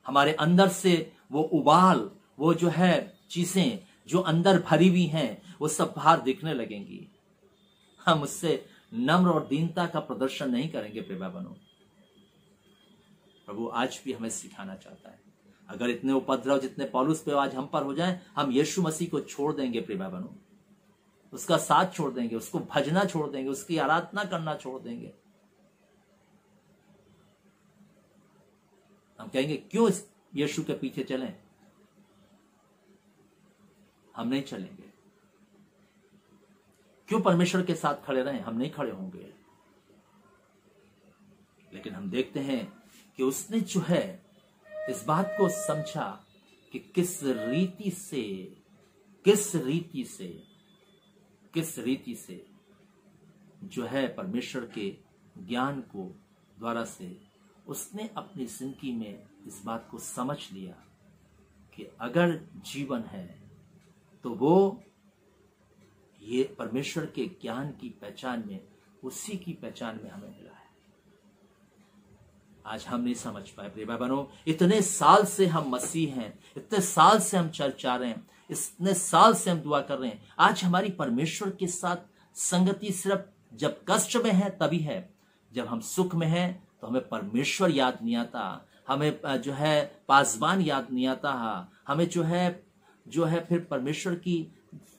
हमारे अंदर से वो उबाल, वो जो है चीजें जो अंदर भरी हुई हैं, वो सब बाहर दिखने लगेंगी। हम उससे नम्र और दीनता का प्रदर्शन नहीं करेंगे प्रिय भाई बहनों। प्रभु आज भी हमें सिखाना चाहता है। अगर इतने उपद्रव जितने पौलुस पे आज हम पर हो जाएं, हम यीशु मसीह को छोड़ देंगे प्रिय भाई बहनों, उसका साथ छोड़ देंगे, उसको भजना छोड़ देंगे, उसकी आराधना करना छोड़ देंगे। हम कहेंगे क्यों इस यीशु के पीछे चलें? हम नहीं चलेंगे। क्यों परमेश्वर के साथ खड़े रहें? हम नहीं खड़े होंगे। लेकिन हम देखते हैं कि उसने जो है इस बात को समझा कि किस रीति से जो है परमेश्वर के ज्ञान को द्वारा से उसने अपनी जिंदगी में इस बात को समझ लिया कि अगर जीवन है तो वो ये परमेश्वर के ज्ञान की पहचान में, उसी की पहचान में हमें मिला है। आज हम नहीं समझ पाए प्रिय भाई बहनों। इतने साल से हम मसीह हैं, इतने साल से हम चल चाह रहे हैं, इतने साल से हम दुआ कर रहे हैं। आज हमारी परमेश्वर के साथ संगति सिर्फ जब कष्ट में है तभी है। जब हम सुख में हैं तो हमें परमेश्वर याद नहीं आता, हमें जो है पासवान याद नहीं आता, हमें जो है फिर परमेश्वर की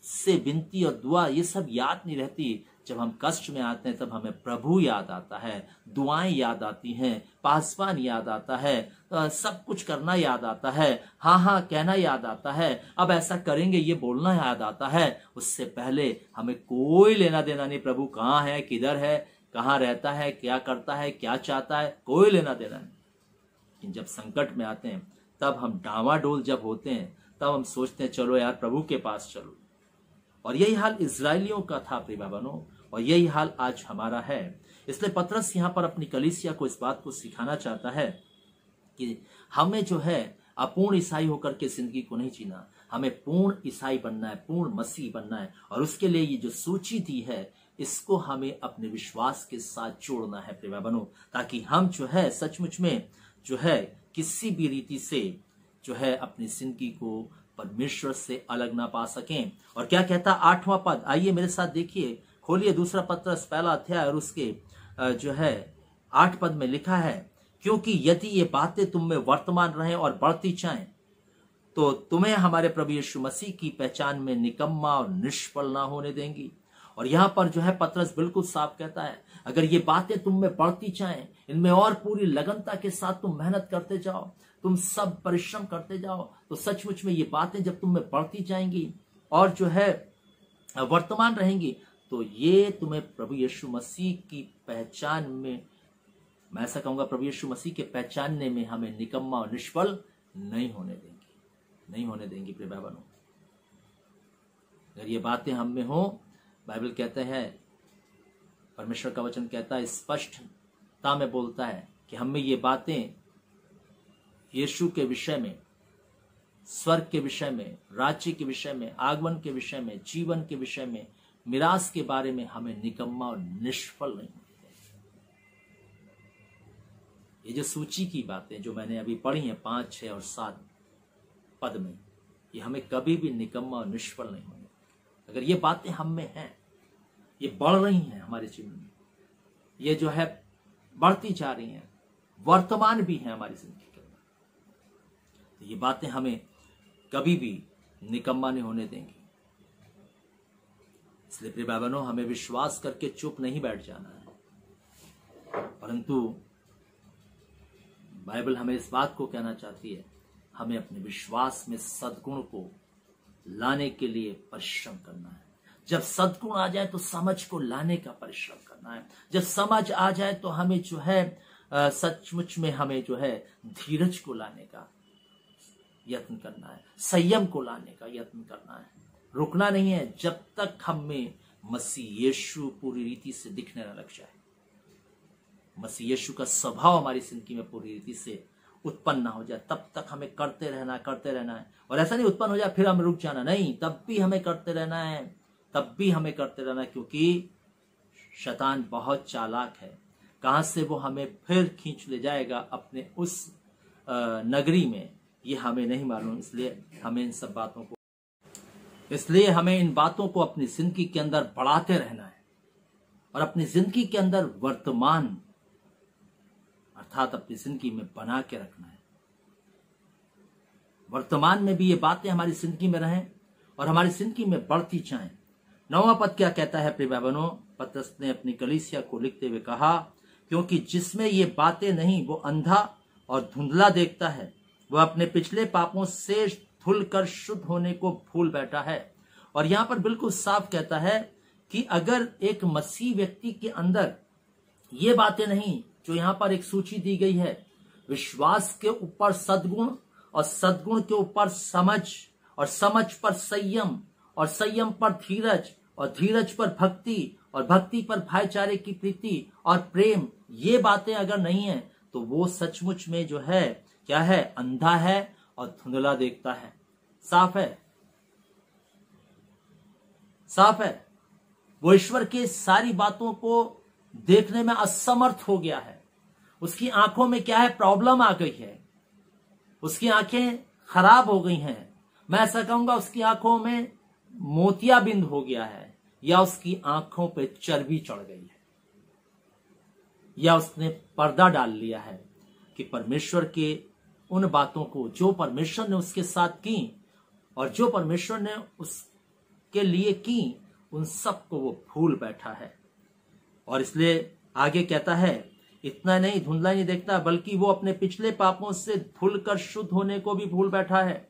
से विनती और दुआ ये सब याद नहीं रहती। जब हम कष्ट में आते हैं तब हमें प्रभु याद आता है, दुआएं याद आती हैं, पासवान याद आता है, सब कुछ करना याद आता है, हाँ कहना याद आता है, अब ऐसा करेंगे ये बोलना याद आता है। उससे पहले हमें कोई लेना देना नहीं, प्रभु कहाँ है, किधर है, कहाँ रहता है, क्या करता है, क्या चाहता है, कोई लेना देना नहीं। लेकिन जब संकट में आते हैं तब हम डावाडोल जब होते हैं तब हम सोचते हैं चलो यार प्रभु के पास चलो। और यही हाल इजरायलियों का था प्रिय भाई बहनों, और यही हाल आज हमारा है। इसलिए पतरस यहाँ पर अपनी कलीसिया को इस बात को सिखाना चाहता है कि हमें जो है अपूर्ण ईसाई होकर के जिंदगी को नहीं जीना, हमें पूर्ण ईसाई बनना है, पूर्ण मसीह बनना है। और उसके लिए ये जो सूची दी है इसको हमें अपने विश्वास के साथ जोड़ना है प्रिय भाई बहनों, ताकि हम जो है सचमुच में जो है किसी भी रीति से जो है अपनी जिंदगी को परमेश्वर से अलग ना पा सकें। और क्या कहता 8वां पद, आइए मेरे साथ देखिए, खोलिए दूसरा पत्रस 1 अध्याय और उसके जो है 8 पद में लिखा है, क्योंकि यदि ये बातें तुम में वर्तमान रहें और बढ़ती जाएं तो तुम्हें हमारे प्रभु यीशु मसीह की पहचान में निकम्मा और निष्फल ना होने देंगी। और यहां पर जो है पतरस बिल्कुल साफ कहता है, अगर ये बातें तुम में बढ़ती जाएं, इनमें और पूरी लगनता के साथ तुम मेहनत करते जाओ, तुम सब परिश्रम करते जाओ, तो सचमुच में ये बातें जब तुम में बढ़ती जाएंगी और जो है वर्तमान रहेंगी, तो ये तुम्हें प्रभु यीशु मसीह की पहचान में, मैं ऐसा कहूंगा प्रभु यीशु मसीह के पहचानने में हमें निकम्मा और निष्फल नहीं होने देंगी प्रिय भाई बहनों। अगर ये बातें हम में हो, बाइबल कहते हैं, परमेश्वर का वचन कहता है, स्पष्टता में बोलता है कि हम में ये बातें यीशु के विषय में, स्वर्ग के विषय में, राज्य के विषय में, आगमन के विषय में, जीवन के विषय में, मिरास के बारे में हमें निकम्मा और निष्फल नहीं होने देंगे। ये जो सूची की बातें जो मैंने अभी पढ़ी हैं 5, 6 और 7 पद में, ये हमें कभी भी निकम्मा और निष्फल नहीं होने। अगर ये बातें हम में हैं, ये बढ़ रही हैं हमारे जीवन में, ये जो है बढ़ती जा रही हैं, वर्तमान भी है हमारी जिंदगी के अंदर। तो ये बातें हमें कभी भी निकम्मा नहीं होने देंगी। इसलिए प्रिय भाई बहनों, हमें विश्वास करके चुप नहीं बैठ जाना है, परंतु बाइबल हमें इस बात को कहना चाहती है, हमें अपने विश्वास में सद्गुण को लाने के लिए परिश्रम करना है। जब सद्गुण आ जाए तो समझ को लाने का परिश्रम करना है। जब समझ आ जाए तो हमें जो है सचमुच में हमें जो है धीरज को लाने का यत्न करना है, संयम को लाने का यत्न करना है। रुकना नहीं है जब तक हम में मसीह यीशु पूरी रीति से दिखने न लग जाए, मसीह यीशु का स्वभाव हमारी जिंदगी में पूरी रीति से उत्पन्न ना हो जाए, तब तक हमें करते रहना है। और ऐसा नहीं उत्पन्न हो जाए फिर हम रुक जाना, नहीं, तब भी हमें करते रहना है, तब भी हमें करते रहना है, क्योंकि शैतान बहुत चालाक है। कहां से वो हमें फिर खींच ले जाएगा अपने उस नगरी में, ये हमें नहीं मालूम। इसलिए हमें इन बातों को अपनी जिंदगी के अंदर बढ़ाते रहना है और अपनी जिंदगी के अंदर वर्तमान अर्थात अपनी जिंदगी में बना के रखना है। वर्तमान में भी ये बातें हमारी जिंदगी में रहें और हमारी जिंदगी में बढ़ती जाएं। 9वां पद क्या कहता है प्रिय भाई बहनों? पतरस ने अपनी कलीसिया को लिखते हुए कहा, क्योंकि जिसमें ये बातें नहीं वो अंधा और धुंधला देखता है, वह अपने पिछले पापों से धुलकर शुद्ध होने को भूल बैठा है। और यहां पर बिल्कुल साफ कहता है कि अगर एक मसीह व्यक्ति के अंदर ये बातें नहीं, जो यहां पर एक सूची दी गई है, विश्वास के ऊपर सद्गुण और सद्गुण के ऊपर समझ और समझ पर संयम और संयम पर धीरज और धीरज पर भक्ति और भक्ति पर भाईचारे की प्रीति और प्रेम, ये बातें अगर नहीं है तो वो सचमुच में जो है क्या है, अंधा है और धुंधला देखता है। साफ है, साफ है। वो ईश्वर के सारी बातों को देखने में असमर्थ हो गया है। उसकी आंखों में क्या है, प्रॉब्लम आ गई है, उसकी आंखें खराब हो गई हैं। मैं ऐसा कहूंगा उसकी आंखों में मोतियाबिंद हो गया है, या उसकी आंखों पे चर्बी चढ़ गई है, या उसने पर्दा डाल लिया है कि परमेश्वर के उन बातों को जो परमेश्वर ने उसके साथ की और जो परमेश्वर ने उसके लिए की, उन सब को वो भूल बैठा है। और इसलिए आगे कहता है, इतना नहीं, धुंधला नहीं देखता, बल्कि वो अपने पिछले पापों से धुलकर शुद्ध होने को भी भूल बैठा है।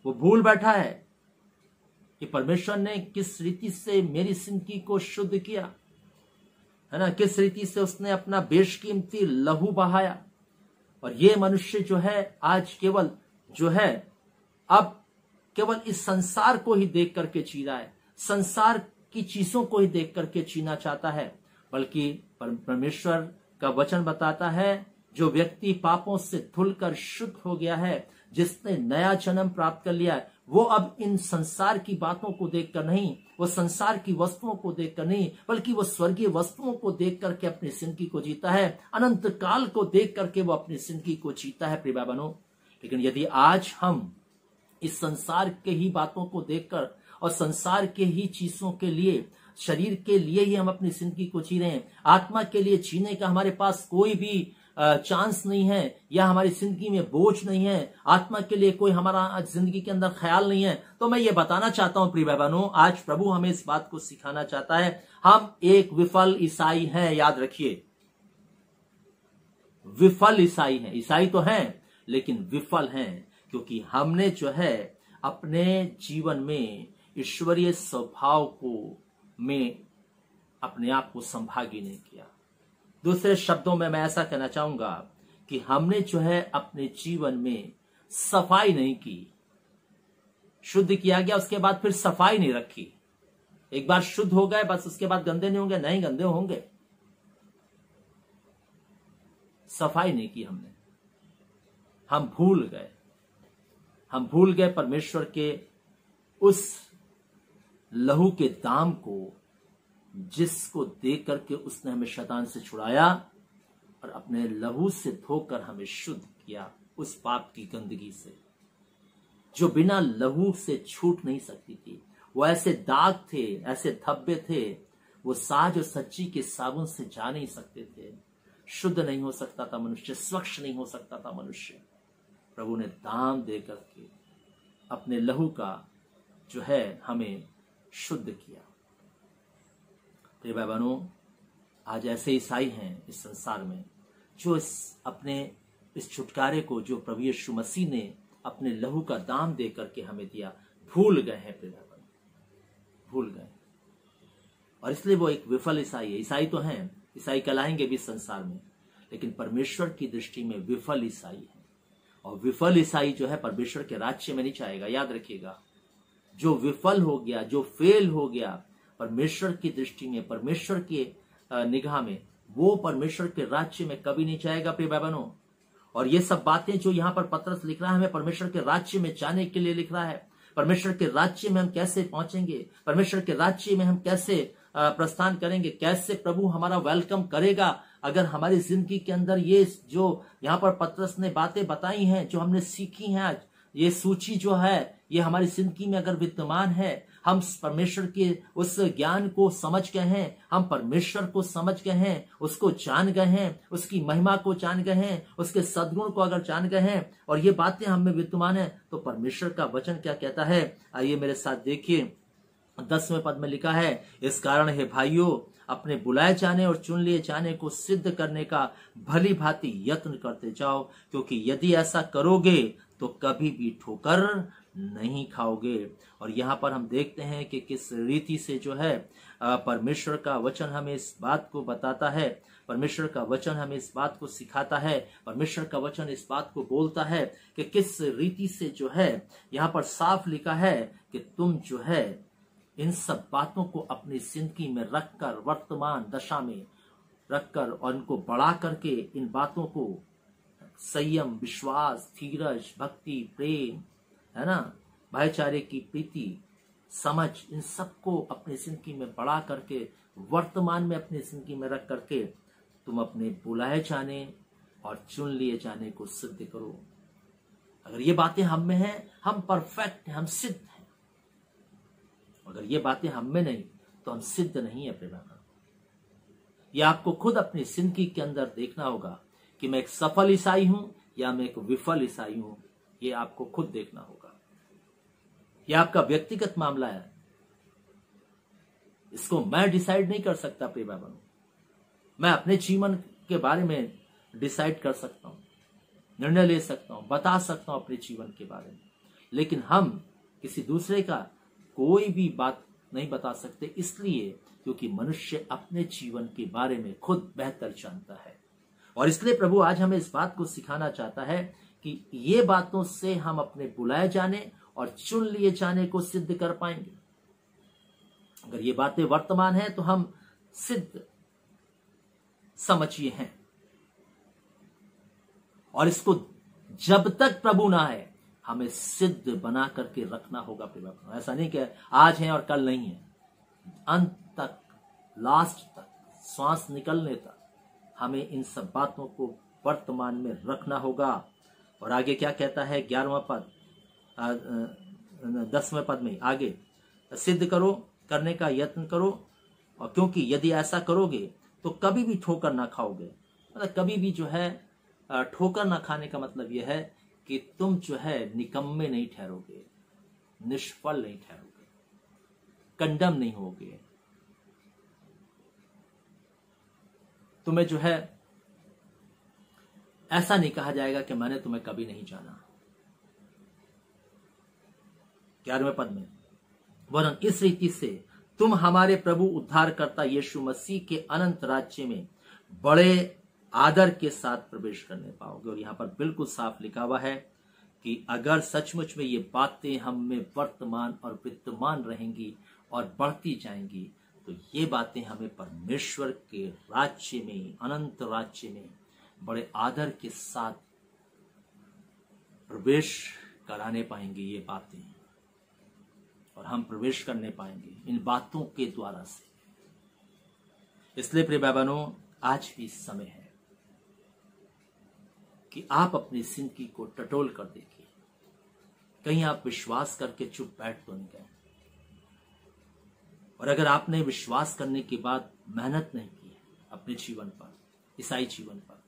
वो भूल बैठा है कि परमेश्वर ने किस रीति से मेरी जिंदगी को शुद्ध किया है ना, किस रीति से उसने अपना बेशकीमती लहू बहाया। और ये मनुष्य जो है आज केवल जो है अब केवल इस संसार को ही देख करके जी रहा है, संसार की चीजों को ही देख करके जीना चाहता है, बल्कि परमेश्वर का वचन बताता है जो व्यक्ति पापों से धुलकर शुद्ध हो गया है, जिसने नया जन्म प्राप्त कर लिया है, वो अब इन संसार की बातों को देखकर नहीं, वो संसार की वस्तुओं को देखकर नहीं, बल्कि वो स्वर्गीय वस्तुओं को देख करके अपनी जिंदगी को जीता है, अनंत काल को देख करके वो अपनी जिंदगी को जीता है प्रिय भाई बहनों। लेकिन यदि आज हम इस संसार के ही बातों को देखकर और संसार के ही चीजों के लिए, शरीर के लिए ही हम अपनी जिंदगी को जी रहे हैं, आत्मा के लिए जीने का हमारे पास कोई भी चांस नहीं है, या हमारी जिंदगी में बोझ नहीं है, आत्मा के लिए कोई हमारा जिंदगी के अंदर ख्याल नहीं है, तो मैं ये बताना चाहता हूं प्रिय भाई बहनों, आज प्रभु हमें इस बात को सिखाना चाहता है। हम एक विफल ईसाई हैं, याद रखिए, विफल ईसाई हैं। ईसाई तो हैं लेकिन विफल हैं, क्योंकि हमने जो है अपने जीवन में ईश्वरीय स्वभाव को में अपने आप को संभागी नहीं किया। दूसरे शब्दों में मैं ऐसा कहना चाहूंगा कि हमने जो है अपने जीवन में सफाई नहीं की। शुद्ध किया गया, उसके बाद फिर सफाई नहीं रखी। एक बार शुद्ध हो गए बस उसके बाद गंदे नहीं होंगे, नहीं, गंदे होंगे। सफाई नहीं की हमने, हम भूल गए परमेश्वर के उस लहू के दाम को, जिसको देख करके उसने हमें शैतान से छुड़ाया और अपने लहू से धोकर हमें शुद्ध किया उस पाप की गंदगी से, जो बिना लहू से छूट नहीं सकती थी। वो ऐसे दाग थे, ऐसे धब्बे थे, वो साज और सच्ची के साबुन से जा नहीं सकते थे। शुद्ध नहीं हो सकता था मनुष्य, स्वच्छ नहीं हो सकता था मनुष्य। प्रभु ने दाम दे करके अपने लहू का जो है हमें शुद्ध किया। प्रिय भाई बहनों, आज ऐसे ईसाई हैं इस संसार में जो इस छुटकारे को जो प्रभु यीशु मसीह ने अपने लहू का दाम दे करके हमें दिया, भूल गए हैं। प्रिय भाई बहनों, भूल गए, और इसलिए वो एक विफल ईसाई है। ईसाई तो हैं, ईसाई कहलाएंगे भी संसार में, लेकिन परमेश्वर की दृष्टि में विफल ईसाई है। और विफल ईसाई जो है परमेश्वर के राज्य में नहीं जाएगा। याद रखिएगा, जो विफल हो गया, जो फेल हो गया परमेश्वर की दृष्टि में, परमेश्वर के निगाह में, वो परमेश्वर के राज्य में कभी नहीं जाएगा। प्रिय भाई बहनों, और ये सब बातें जो यहाँ पर पत्रस लिख रहा है, हमें परमेश्वर के राज्य में जाने के लिए लिख रहा है। परमेश्वर के राज्य में हम कैसे पहुंचेंगे, परमेश्वर के राज्य में हम कैसे प्रस्थान करेंगे, कैसे प्रभु हमारा वेलकम करेगा, अगर हमारी जिंदगी के अंदर ये जो यहाँ पर पत्रस ने बातें बताई हैं, जो हमने सीखी हैं आज, ये सूची जो है ये हमारी जिंदगी में अगर विद्यमान है, हम परमेश्वर के उस ज्ञान को समझ गए हैं, हम परमेश्वर को समझ गए हैं, उसको जान गए हैं, उसकी महिमा को जान गए हैं, उसके सद्गुण को अगर जान गए हैं, और ये बातें हम में विद्यमान है, तो परमेश्वर का वचन क्या कहता है, आइए मेरे साथ देखिए। 10वें पद में लिखा है, इस कारण है भाइयों, अपने बुलाए जाने और चुन लिए जाने को सिद्ध करने का भली भांति यत्न करते जाओ, क्योंकि यदि ऐसा करोगे तो कभी भी ठोकर नहीं खाओगे। और यहाँ पर हम देखते हैं कि किस रीति से जो है परमेश्वर का वचन हमें इस बात को बताता है, परमेश्वर का वचन हमें इस बात को सिखाता है, परमेश्वर का वचन इस बात को बोलता है कि किस रीति से जो है यहाँ पर साफ लिखा है कि तुम जो है इन सब बातों को अपनी जिंदगी में रखकर, वर्तमान दशा में रखकर, और इनको बढ़ा करके इन बातों को संयम, विश्वास, धीरज, भक्ति, प्रेम, है ना, भाईचारे की प्रीति, समझ, इन सबको अपनी जिंदगी में बढ़ा करके, वर्तमान में अपनी जिंदगी में रख करके तुम अपने बुलाए जाने और चुन लिए जाने को सिद्ध करो। अगर ये बातें हम में हैं, हम परफेक्ट हैं, हम सिद्ध हैं। अगर ये बातें हम में नहीं तो हम सिद्ध नहीं है। प्रेम, ये आपको खुद अपनी जिंदगी के अंदर देखना होगा कि मैं एक सफल ईसाई हूं या मैं एक विफल ईसाई हूं। ये आपको खुद देखना होगा। ये आपका व्यक्तिगत मामला है, इसको मैं डिसाइड नहीं कर सकता। प्रिय भाई बहनों, मैं अपने जीवन के बारे में डिसाइड कर सकता हूं, निर्णय ले सकता हूं, बता सकता हूं अपने जीवन के बारे में, लेकिन हम किसी दूसरे का कोई भी बात नहीं बता सकते, इसलिए क्योंकि मनुष्य अपने जीवन के बारे में खुद बेहतर जानता है। और इसलिए प्रभु आज हमें इस बात को सिखाना चाहता है कि ये बातों से हम अपने बुलाए जाने और चुन लिए जाने को सिद्ध कर पाएंगे। अगर ये बातें वर्तमान हैं तो हम सिद्ध समझिए हैं, और इसको जब तक प्रभु ना आए हमें सिद्ध बना करके रखना होगा। ऐसा नहीं कि आज है और कल नहीं है, अंत तक, लास्ट तक, श्वास निकलने तक हमें इन सब बातों को वर्तमान में रखना होगा। और आगे क्या कहता है 11वां पद, 10वें पद में आगे, सिद्ध करो, करने का यत्न करो, और क्योंकि यदि ऐसा करोगे तो कभी भी ठोकर ना खाओगे। मतलब कभी भी जो है ठोकर ना खाने का मतलब यह है कि तुम जो है निकम्मे नहीं ठहरोगे, निष्फल नहीं ठहरोगे, कंडम नहीं होगे। तुम्हें जो है ऐसा नहीं कहा जाएगा कि मैंने तुम्हें कभी नहीं जाना। 11वें पद में, वरन इस रीति से तुम हमारे प्रभु उद्धारकर्ता यीशु मसीह के अनंत राज्य में बड़े आदर के साथ प्रवेश करने पाओगे। और यहां पर बिल्कुल साफ लिखा हुआ है कि अगर सचमुच में ये बातें हम में वर्तमान और विद्यमान रहेंगी और बढ़ती जाएंगी, तो ये बातें हमें परमेश्वर के राज्य में, अनंत राज्य में बड़े आदर के साथ प्रवेश कराने पाएंगे ये बातें, और हम प्रवेश करने पाएंगे इन बातों के द्वारा से। इसलिए प्रिय भाई बहनों, आज भी समय है कि आप अपनी जिंदगी को टटोल कर देखिए। कहीं आप विश्वास करके चुप बैठ तो नहीं गए, और अगर आपने विश्वास करने के बाद मेहनत नहीं की अपने जीवन पर, ईसाई जीवन पर,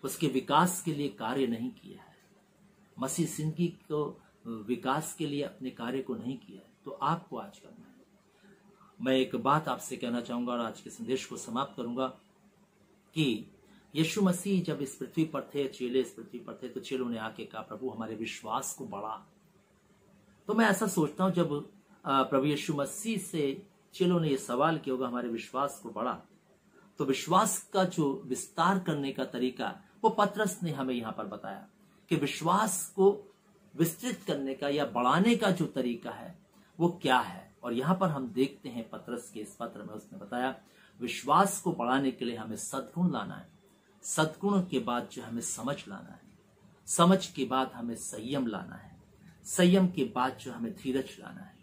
उसके विकास के लिए कार्य नहीं किया है, मसीह जिंदगी को विकास के लिए अपने कार्य को नहीं किया है, तो आपको आज करना है। मैं एक बात आपसे कहना चाहूंगा और आज के संदेश को समाप्त करूंगा कि यीशु मसीह जब इस पृथ्वी पर थे, चेले इस पृथ्वी पर थे, तो चेलों ने आके कहा प्रभु हमारे विश्वास को बढ़ा। तो मैं ऐसा सोचता हूं जब प्रभु यीशु मसीह से चेलों ने यह सवाल किया होगा हमारे विश्वास को बढ़ा, तो विश्वास का जो विस्तार करने का तरीका वो पतरस ने हमें यहां पर बताया कि विश्वास को विस्तृत करने का या बढ़ाने का जो तरीका है वो क्या है। और यहां पर हम देखते हैं पतरस के इस पत्र में उसने बताया विश्वास को बढ़ाने के लिए हमें सद्गुण लाना है, सद्गुण के बाद जो हमें समझ लाना है, समझ के बाद हमें संयम लाना है, संयम के बाद जो हमें धीरज लाना है,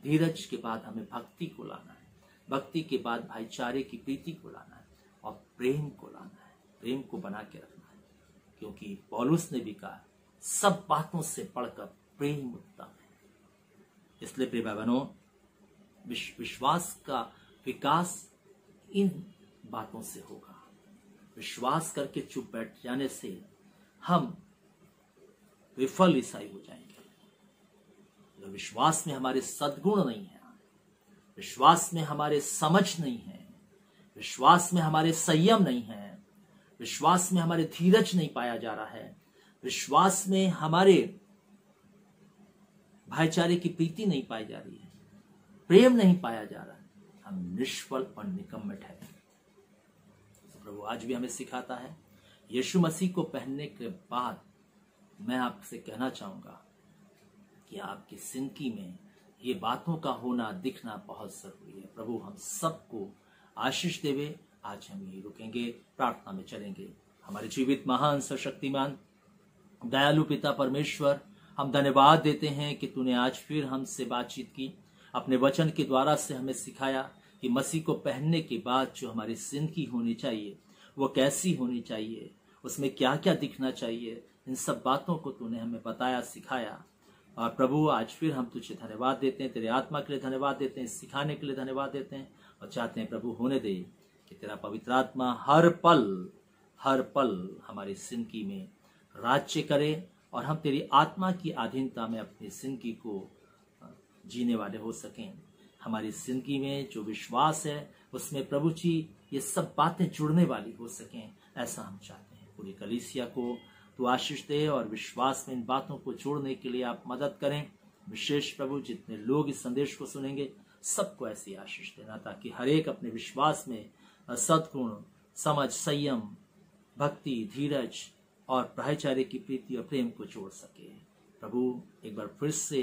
धीरज के बाद हमें भक्ति को लाना है, भक्ति के बाद भाईचारे की प्रीति को लाना है और प्रेम को लाना है, प्रेम को बना के रखना है। क्योंकि पौलुस ने भी कहा सब बातों से बढ़कर प्रेम उत्तम है। इसलिए प्रिय भाई बहनों, विश्वास का विकास इन बातों से होगा। विश्वास करके चुप बैठ जाने से हम विफल ईसाई हो जाएंगे। विश्वास में हमारे सद्गुण नहीं है, विश्वास में हमारे समझ नहीं है, विश्वास में हमारे संयम नहीं है, विश्वास में हमारे धीरज नहीं पाया जा रहा है, विश्वास में हमारे भाईचारे की प्रीति नहीं पाई जा रही है, प्रेम नहीं पाया जा रहा है, हम निष्फल और निकम्मे ठहरे। प्रभु आज भी हमें सिखाता है। यीशु मसीह को पहनने के बाद मैं आपसे कहना चाहूंगा कि आपकी जिंदगी में ये बातों का होना दिखना बहुत जरूरी है। प्रभु हम सबको आशीष देवे। आज हम यही रुकेंगे, प्रार्थना में चलेंगे। हमारे जीवित महान सशक्तिमान दयालु पिता परमेश्वर, हम धन्यवाद देते हैं कि तूने आज फिर हमसे बातचीत की, अपने वचन के द्वारा से हमें सिखाया कि मसीह को पहनने के बाद जो हमारी जिंदगी होनी चाहिए वो कैसी होनी चाहिए, उसमें क्या क्या दिखना चाहिए, इन सब बातों को तूने हमें बताया, सिखाया। और प्रभु आज फिर हम तुझे धन्यवाद देते हैं, तेरे आत्मा के लिए धन्यवाद देते हैं, सिखाने के लिए धन्यवाद देते हैं और चाहते हैं प्रभु होने दे कि तेरा पवित्र आत्मा हर पल हमारी जिंदगी में राज्य करे और हम तेरी आत्मा की अधीनता में अपनी जिंदगी को जीने वाले हो सकें। हमारी जिंदगी में जो विश्वास है उसमें प्रभु जी ये सब बातें जुड़ने वाली हो सकें, ऐसा हम चाहते हैं। पूरी कलीसिया को तू आशीष दे और विश्वास में इन बातों को जोड़ने के लिए आप मदद करें। विशेष प्रभु जितने लोग इस संदेश को सुनेंगे सबको ऐसी आशीष देना ताकि हर एक अपने विश्वास में सद्गुण, समझ, संयम, भक्ति, धीरज और भाईचारे की प्रीति और प्रेम को जोड़ सके। प्रभु एक बार फिर से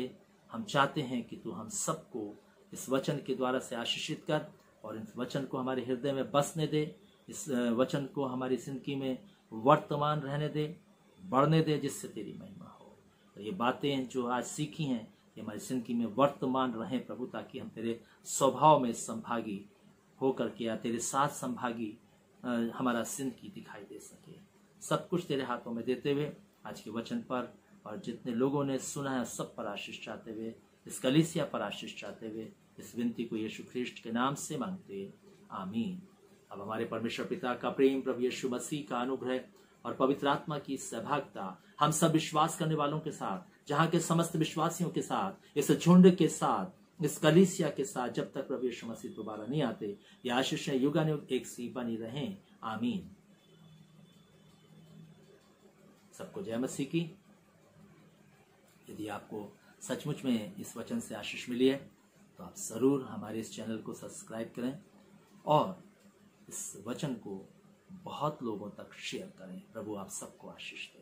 हम चाहते हैं कि तू हम सबको इस वचन के द्वारा से आशीषित कर और इस वचन को हमारे हृदय में बसने दे, इस वचन को हमारी जिंदगी में वर्तमान रहने दे, बढ़ने दे, जिससे तेरी महिमा हो। तो ये बातें जो आज सीखी हैं ये हमारी जिंदगी में वर्तमान रहें प्रभु, ताकि हम तेरे स्वभाव में संभागी होकर के या तेरे साथ संभागी हमारा जिंदगी दिखाई दे सके। सब कुछ तेरे हाथों में देते हुए आज के वचन पर और जितने लोगों ने सुना है सब पर आशीष चाहते हुए, इस कलीसिया पर आशीष चाहते हुए इस विनती को यीशु ख्रिस्ट के नाम से मांगते, आमीन। अब हमारे परमेश्वर पिता का प्रेम, प्रभु यीशु मसीह का अनुग्रह और पवित्र आत्मा की सहभागिता हम सब विश्वास करने वालों के साथ, जहाँ के समस्त विश्वासियों के साथ, इस झुंड के साथ, इस कलीसिया के साथ, जब तक प्रभु यीशु मसीह दोबारा नहीं आते, ये आशीषें युगानुयुग एक सी बनी रहें, आमीन। सबको जय मसीह की। यदि आपको सचमुच में इस वचन से आशीष मिली है तो आप जरूर हमारे इस चैनल को सब्सक्राइब करें और इस वचन को बहुत लोगों तक शेयर करें। प्रभु आप सबको आशीष दे।